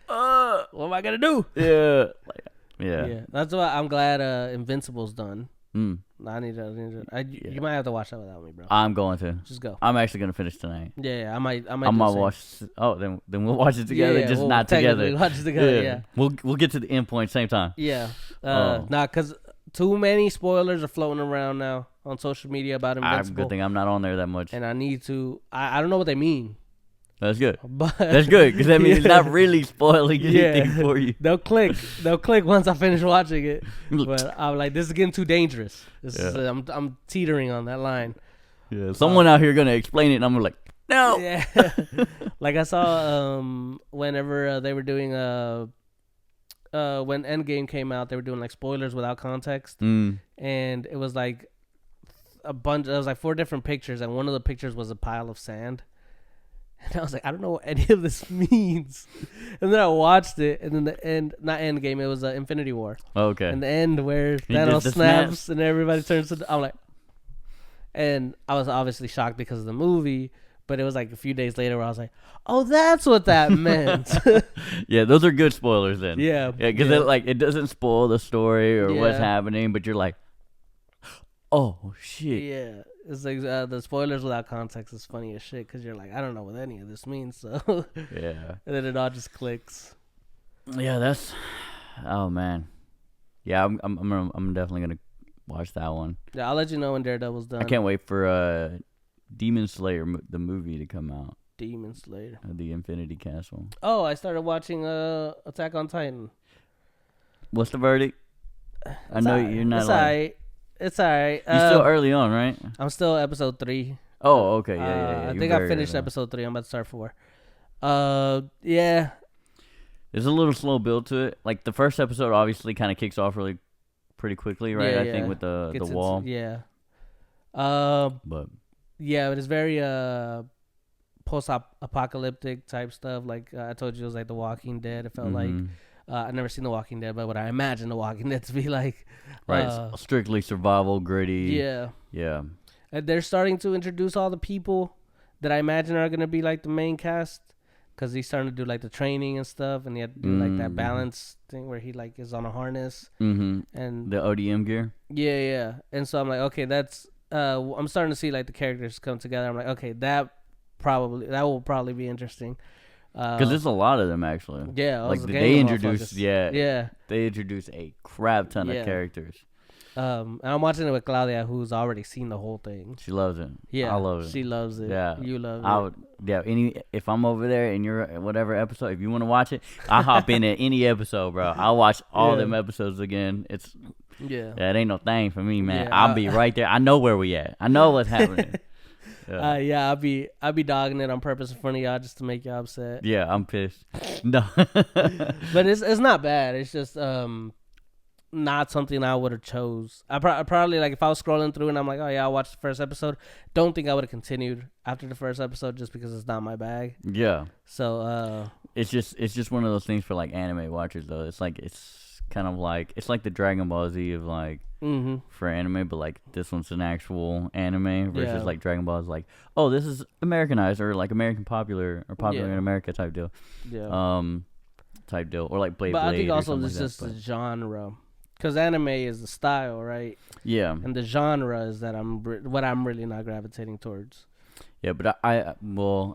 S1: what am I gonna do?
S2: Yeah.
S1: That's why I'm glad Invincible's done.
S2: Mm.
S1: You might have to watch that without me, bro.
S2: I'm going to.
S1: Just go.
S2: I'm actually gonna finish tonight.
S1: Yeah, I might.
S2: I might watch. Oh, then we'll watch it together. Just
S1: we'll
S2: not together.
S1: Watch it together. Yeah.
S2: We'll get to the end point same time.
S1: Yeah. Because too many spoilers are floating around now on social media about Invincible.
S2: Good thing I'm not on there that much.
S1: And I need to. I don't know what they mean.
S2: That's good.
S1: But
S2: That's good because that means it's not really spoiling anything for you.
S1: They'll click once I finish watching it. But I'm like, this is getting too dangerous. I'm teetering on that line.
S2: Yeah, someone out here gonna explain it, and I'm like, no.
S1: Yeah, like I saw whenever they were doing when Endgame came out, they were doing like spoilers without context, and it was like a bunch. It was like 4 different pictures, and one of the pictures was a pile of sand. And I was like, I don't know what any of this means. And then I watched it, and then the end, not Endgame, it was Infinity War.
S2: Okay.
S1: And the end where Thanos snaps and everybody turns to, I'm like, and I was obviously shocked because of the movie, but it was like a few days later where I was like, oh, that's what that meant.
S2: Yeah, those are good spoilers then.
S1: Yeah.
S2: Yeah, because it doesn't spoil the story or what's happening, but you're like, oh, shit.
S1: Yeah. It's like the spoilers without context is funny as shit because you're like, I don't know what any of this means. So
S2: yeah,
S1: and then it all just clicks.
S2: Yeah, that's. Oh man, yeah, I'm definitely gonna watch that one.
S1: Yeah, I'll let you know when Daredevil's done.
S2: I can't wait for Demon Slayer the movie to come out.
S1: Demon Slayer,
S2: the Infinity Castle.
S1: Oh, I started watching Attack on Titan.
S2: What's the verdict? I know you're not.
S1: It's alright. It's alright.
S2: You're still early on, right?
S1: I'm still episode 3.
S2: Oh, okay. Yeah.
S1: I think I finished episode 3. I'm about to start 4. Yeah.
S2: There's a little slow build to it. Like the first episode obviously kind of kicks off pretty quickly, right?
S1: Yeah,
S2: I think with the wall.
S1: Yeah.
S2: But
S1: yeah, it's very post-apocalyptic type stuff. Like I told you, it was like The Walking Dead. It felt like I've never seen The Walking Dead, but what I imagine The Walking Dead to be like.
S2: Right, strictly survival, gritty.
S1: Yeah.
S2: Yeah.
S1: And they're starting to introduce all the people that I imagine are going to be like the main cast. Because he's starting to do like the training and stuff. And he had to do like that balance thing where he like is on a harness.
S2: Mm-hmm.
S1: And
S2: the ODM gear.
S1: Yeah. And so I'm like, okay, that's... I'm starting to see like the characters come together. I'm like, okay, that will probably be interesting.
S2: Because there's a lot of them actually.
S1: Yeah,
S2: like they introduced, they introduced a crap ton of characters.
S1: And I'm watching it with Claudia, who's already seen the whole thing.
S2: She loves it.
S1: Yeah,
S2: I love it.
S1: She loves it.
S2: Yeah,
S1: you love it.
S2: If I'm over there in your whatever episode, if you want to watch it, I hop in at any episode, bro. I'll watch all them episodes again. It ain't no thing for me, man. I'll be right there. I know where we at. I know what's happening.
S1: I'll be dogging it on purpose in front of y'all just to make y'all upset.
S2: Yeah, I'm pissed. No,
S1: but it's not bad. It's just not something I would have chose. I probably like if I was scrolling through and I'm like, oh yeah, I'll watch the first episode. Don't think I would have continued after the first episode just because it's not my bag.
S2: Yeah.
S1: So
S2: it's just one of those things for like anime watchers though. It's like it's kind of like it's like the Dragon Ball Z of like.
S1: Mm-hmm.
S2: For anime, but like this one's an actual anime versus like Dragon Ball is like, oh, this is Americanized or like American popular or popular in America type deal.
S1: Yeah.
S2: Type deal or like Blade.
S1: But I think also
S2: it's
S1: just the genre, because anime is the style, right?
S2: Yeah.
S1: And the genre is that what I'm really not gravitating towards.
S2: Yeah, but I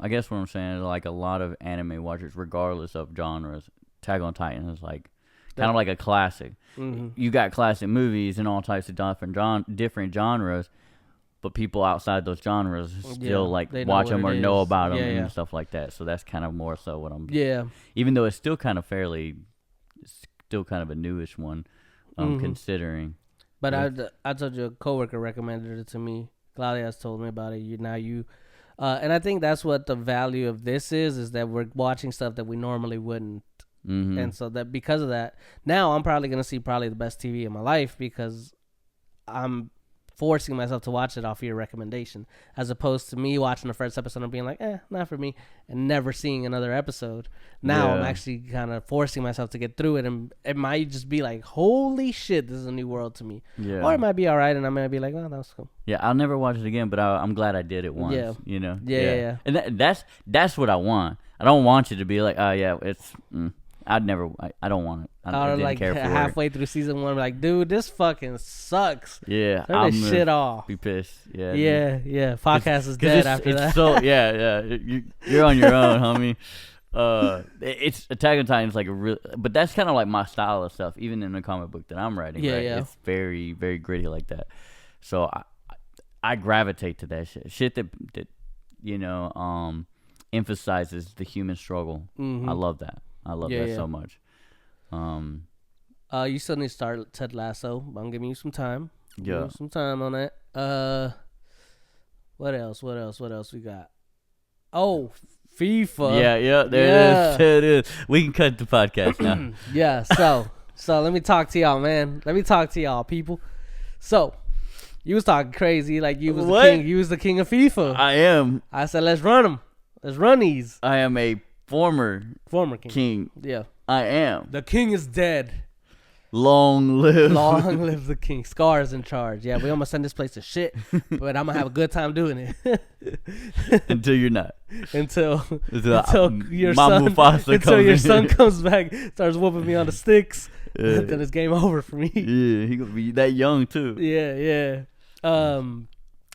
S2: guess what I'm saying is like a lot of anime watchers, regardless of genres, Attack on Titan is like. Kind of like a classic.
S1: Mm-hmm.
S2: You got classic movies and all types of different genres, but people outside those genres still like watch them or know about them and stuff like that. So that's kind of more so what I'm.
S1: Yeah.
S2: Even though it's still kind of a newish one, considering.
S1: But I told you a coworker recommended it to me. Claudia has told me about it. And I think that's what the value of this is that we're watching stuff that we normally wouldn't.
S2: Mm-hmm.
S1: And so that because of that, now I'm probably going to see the best TV in my life because I'm forcing myself to watch it off your recommendation, as opposed to me watching the first episode and being like, not for me, and never seeing another episode. Now I'm actually kind of forcing myself to get through it, and it might just be like, holy shit, this is a new world to me. Yeah. Or it might be all right, and I might be like, oh, that was cool.
S2: Yeah, I'll never watch it again, but I'm glad I did it once.
S1: Yeah.
S2: You know?
S1: Yeah.
S2: And that's what I want. I don't want you to be like, oh, yeah, it's... I don't want it. I didn't
S1: like
S2: care for
S1: halfway through season 1, like, dude, this fucking sucks.
S2: Yeah,
S1: turn this shit off.
S2: Be pissed. Yeah.
S1: Podcast is dead after that.
S2: So you're on your own, homie. It's Attack on Titan is like a real, but that's kind of like my style of stuff. Even in the comic book that I'm writing, right? It's very, very gritty like that. So I gravitate to that shit that emphasizes the human struggle. Mm-hmm. I love that. I love that so much.
S1: You still need to start Ted Lasso. I'm giving you some time.
S2: Yeah,
S1: some time on that. What else we got? Oh, FIFA.
S2: There it is. We can cut the podcast now.
S1: Yeah. So let me talk to y'all, man. Let me talk to y'all, people. So you was talking crazy like you was the king. You was the king of FIFA.
S2: I am.
S1: I said, let's run them. Let's run these.
S2: I am a former king.
S1: Yeah.
S2: I am.
S1: The king is dead.
S2: Long live
S1: the king. Scar's in charge. Yeah, we almost send this place to shit, but I'm gonna have a good time doing it.
S2: Until you're not.
S1: Until your son comes back, starts whooping me on the sticks. Then it's game over for me.
S2: Yeah, he gonna be that young too.
S1: Yeah.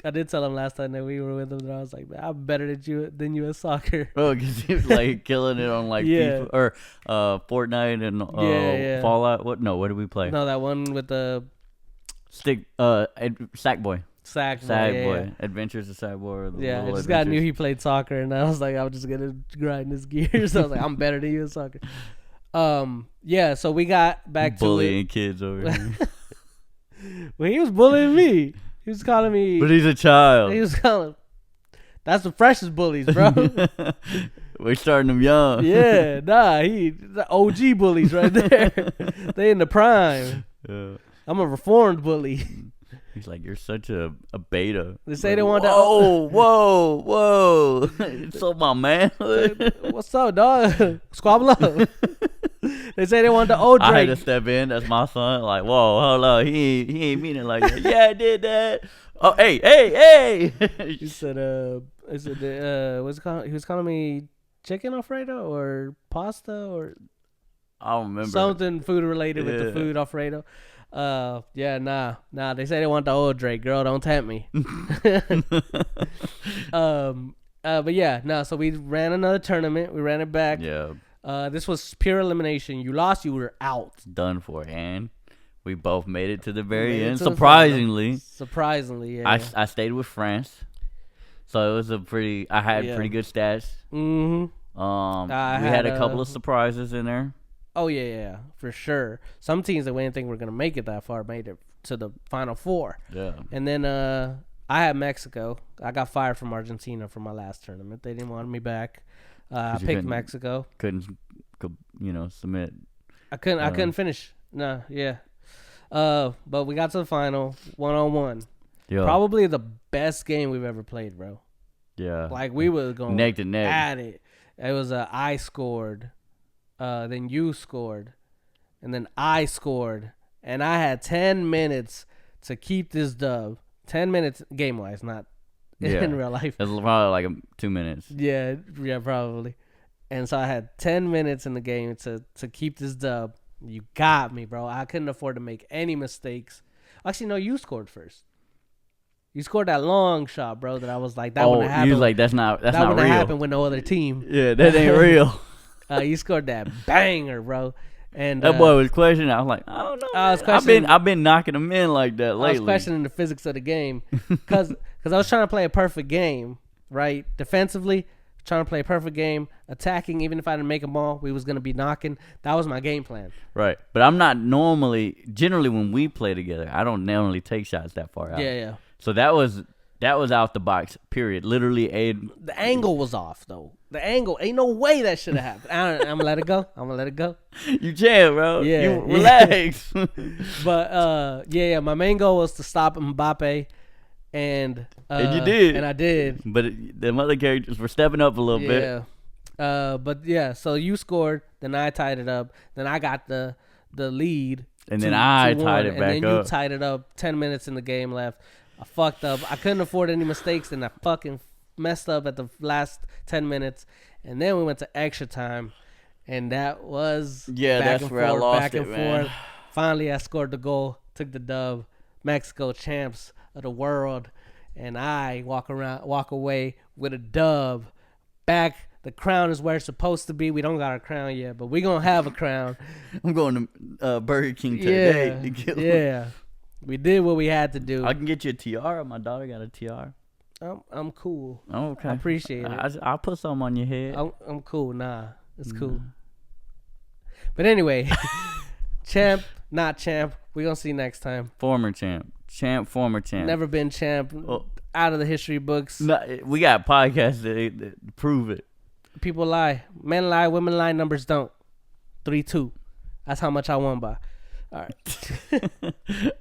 S1: I did tell him last time that we were with him that I was like, man, I'm better than you at soccer.
S2: Oh, because he was like killing it on like FIFA or Fortnite and Fallout. What did we play?
S1: No, that one with the
S2: stick. Sackboy.
S1: Sackboy.
S2: Adventures of Sackboy.
S1: Yeah, I just got knew he played soccer, and I was like, I'm just gonna grind his gears. I was like, I'm better than you at soccer. So we got back to
S2: bullying kids over here.
S1: Well, he was bullying me. He was calling me.
S2: But he's a child.
S1: He was calling. That's the freshest bullies, bro.
S2: We're starting them young.
S1: Yeah, the OG bullies right there. They in the prime. Yeah. I'm a reformed bully.
S2: He's like, you're such a beta.
S1: They say they want
S2: whoa. It's so my man.
S1: What's up, dog? Squabble up. They say they want the old Drake.
S2: I had to step in. That's my son. Like, whoa, hold up. He ain't mean it like that. Yeah, I did that. Oh, hey.
S1: He said, what's it called? He was calling me chicken Alfredo or pasta or
S2: I don't remember.
S1: Something food related with the food Alfredo. Nah. They say they want the old Drake. Girl, don't tempt me. But yeah, no. So we ran another tournament. We ran it back.
S2: Yeah.
S1: This was pure elimination. You lost, you were out.
S2: Done for, and we both made it to the very end. Surprisingly,
S1: yeah.
S2: I stayed with France, so it was I had pretty good stats.
S1: Mm-hmm.
S2: We had a couple of surprises in there.
S1: Oh yeah, for sure. Some teams that we didn't think were gonna make it that far made it to the Final Four.
S2: Yeah.
S1: And then I had Mexico. I got fired from Argentina for my last tournament. They didn't want me back. I picked Mexico.
S2: Couldn't, submit.
S1: I couldn't finish. No, yeah. But we got to the final 1-on-1. Yeah. Probably the best game we've ever played, bro.
S2: Yeah.
S1: Like we were going
S2: neck to neck
S1: at it. It was I scored, then you scored, and then I scored, and I had 10 minutes to keep this dub. 10 minutes game wise, not. In real life.
S2: It's probably like 2 minutes.
S1: Yeah, probably. And so I had 10 minutes in the game to keep this dub. You got me, bro. I couldn't afford to make any mistakes. Actually, no, you scored first. You scored that long shot, bro, that I was like, that wouldn't happen.
S2: You was like, that's not real.
S1: That wouldn't happen with no other team.
S2: Yeah, that ain't real.
S1: You scored that banger, bro. And
S2: that boy was questioning. I was like, I don't know. I've been knocking him in like that lately.
S1: I was questioning the physics of the game because I was trying to play a perfect game, right? Defensively, trying to play a perfect game. Attacking, even if I didn't make them all, we was gonna be knocking. That was my game plan.
S2: Right, but I'm not generally when we play together, I don't normally take shots that far out.
S1: Yeah.
S2: So that was That was out the box. Period. Literally
S1: The angle was off though. The angle, ain't no way that should have happened. I'm gonna let it go.
S2: You chill, bro.
S1: Yeah,
S2: You relax.
S1: But yeah, my main goal was to stop Mbappe, and
S2: you did,
S1: and I did.
S2: But the other characters were stepping up a little bit.
S1: Yeah. But yeah, so you scored, then I tied it up, then I got the lead,
S2: and then I tied it back up.
S1: And then you tied it up. 10 minutes in the game left. I fucked up. I couldn't afford any mistakes, and I fucking messed up at the last 10 minutes. And then we went to extra time, and that was
S2: that's where I lost it, man.
S1: Finally, I scored the goal, took the dub. Mexico champs of the world, and I walk away with a dub. Back, the crown is where it's supposed to be. We don't got our crown yet, but we gonna have a crown.
S2: I'm going to Burger King today to get one.
S1: Yeah. We did what we had to do.
S2: I can get you a tiara. My daughter got a tiara.
S1: I'm cool.
S2: Oh, okay.
S1: I appreciate it.
S2: I'll put something on your head.
S1: I'm cool. Nah, it's cool. But anyway, champ, not champ. We gonna see next time.
S2: Former champ. Champ, former champ.
S1: Never been champ. Out of the history books.
S2: No, we got podcasts that prove it.
S1: People lie. Men lie. Women lie. Numbers don't. 3-2. That's how much I won by. All right.
S2: All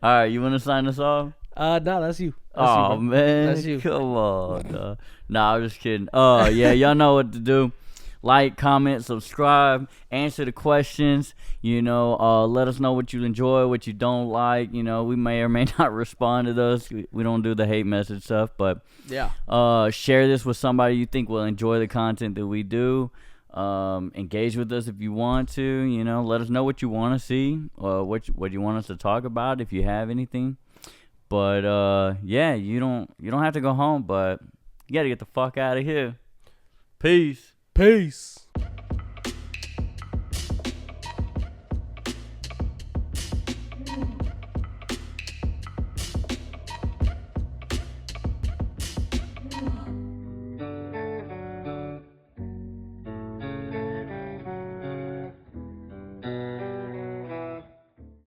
S2: right, you want to sign us off?
S1: No, that's you.
S2: Man.
S1: That's you.
S2: Come on. Nah, I'm just kidding. Yeah, y'all know what to do. Like, comment, subscribe, answer the questions. Let us know what you enjoy, what you don't like. We may or may not respond to those. We don't do the hate message stuff, but
S1: yeah.
S2: Share this with somebody you think will enjoy the content that we do. Engage with us if you want to. Let us know what you want to see, what you want us to talk about if you have anything. But yeah, you don't have to go home, but you got to get the fuck out of here. Peace.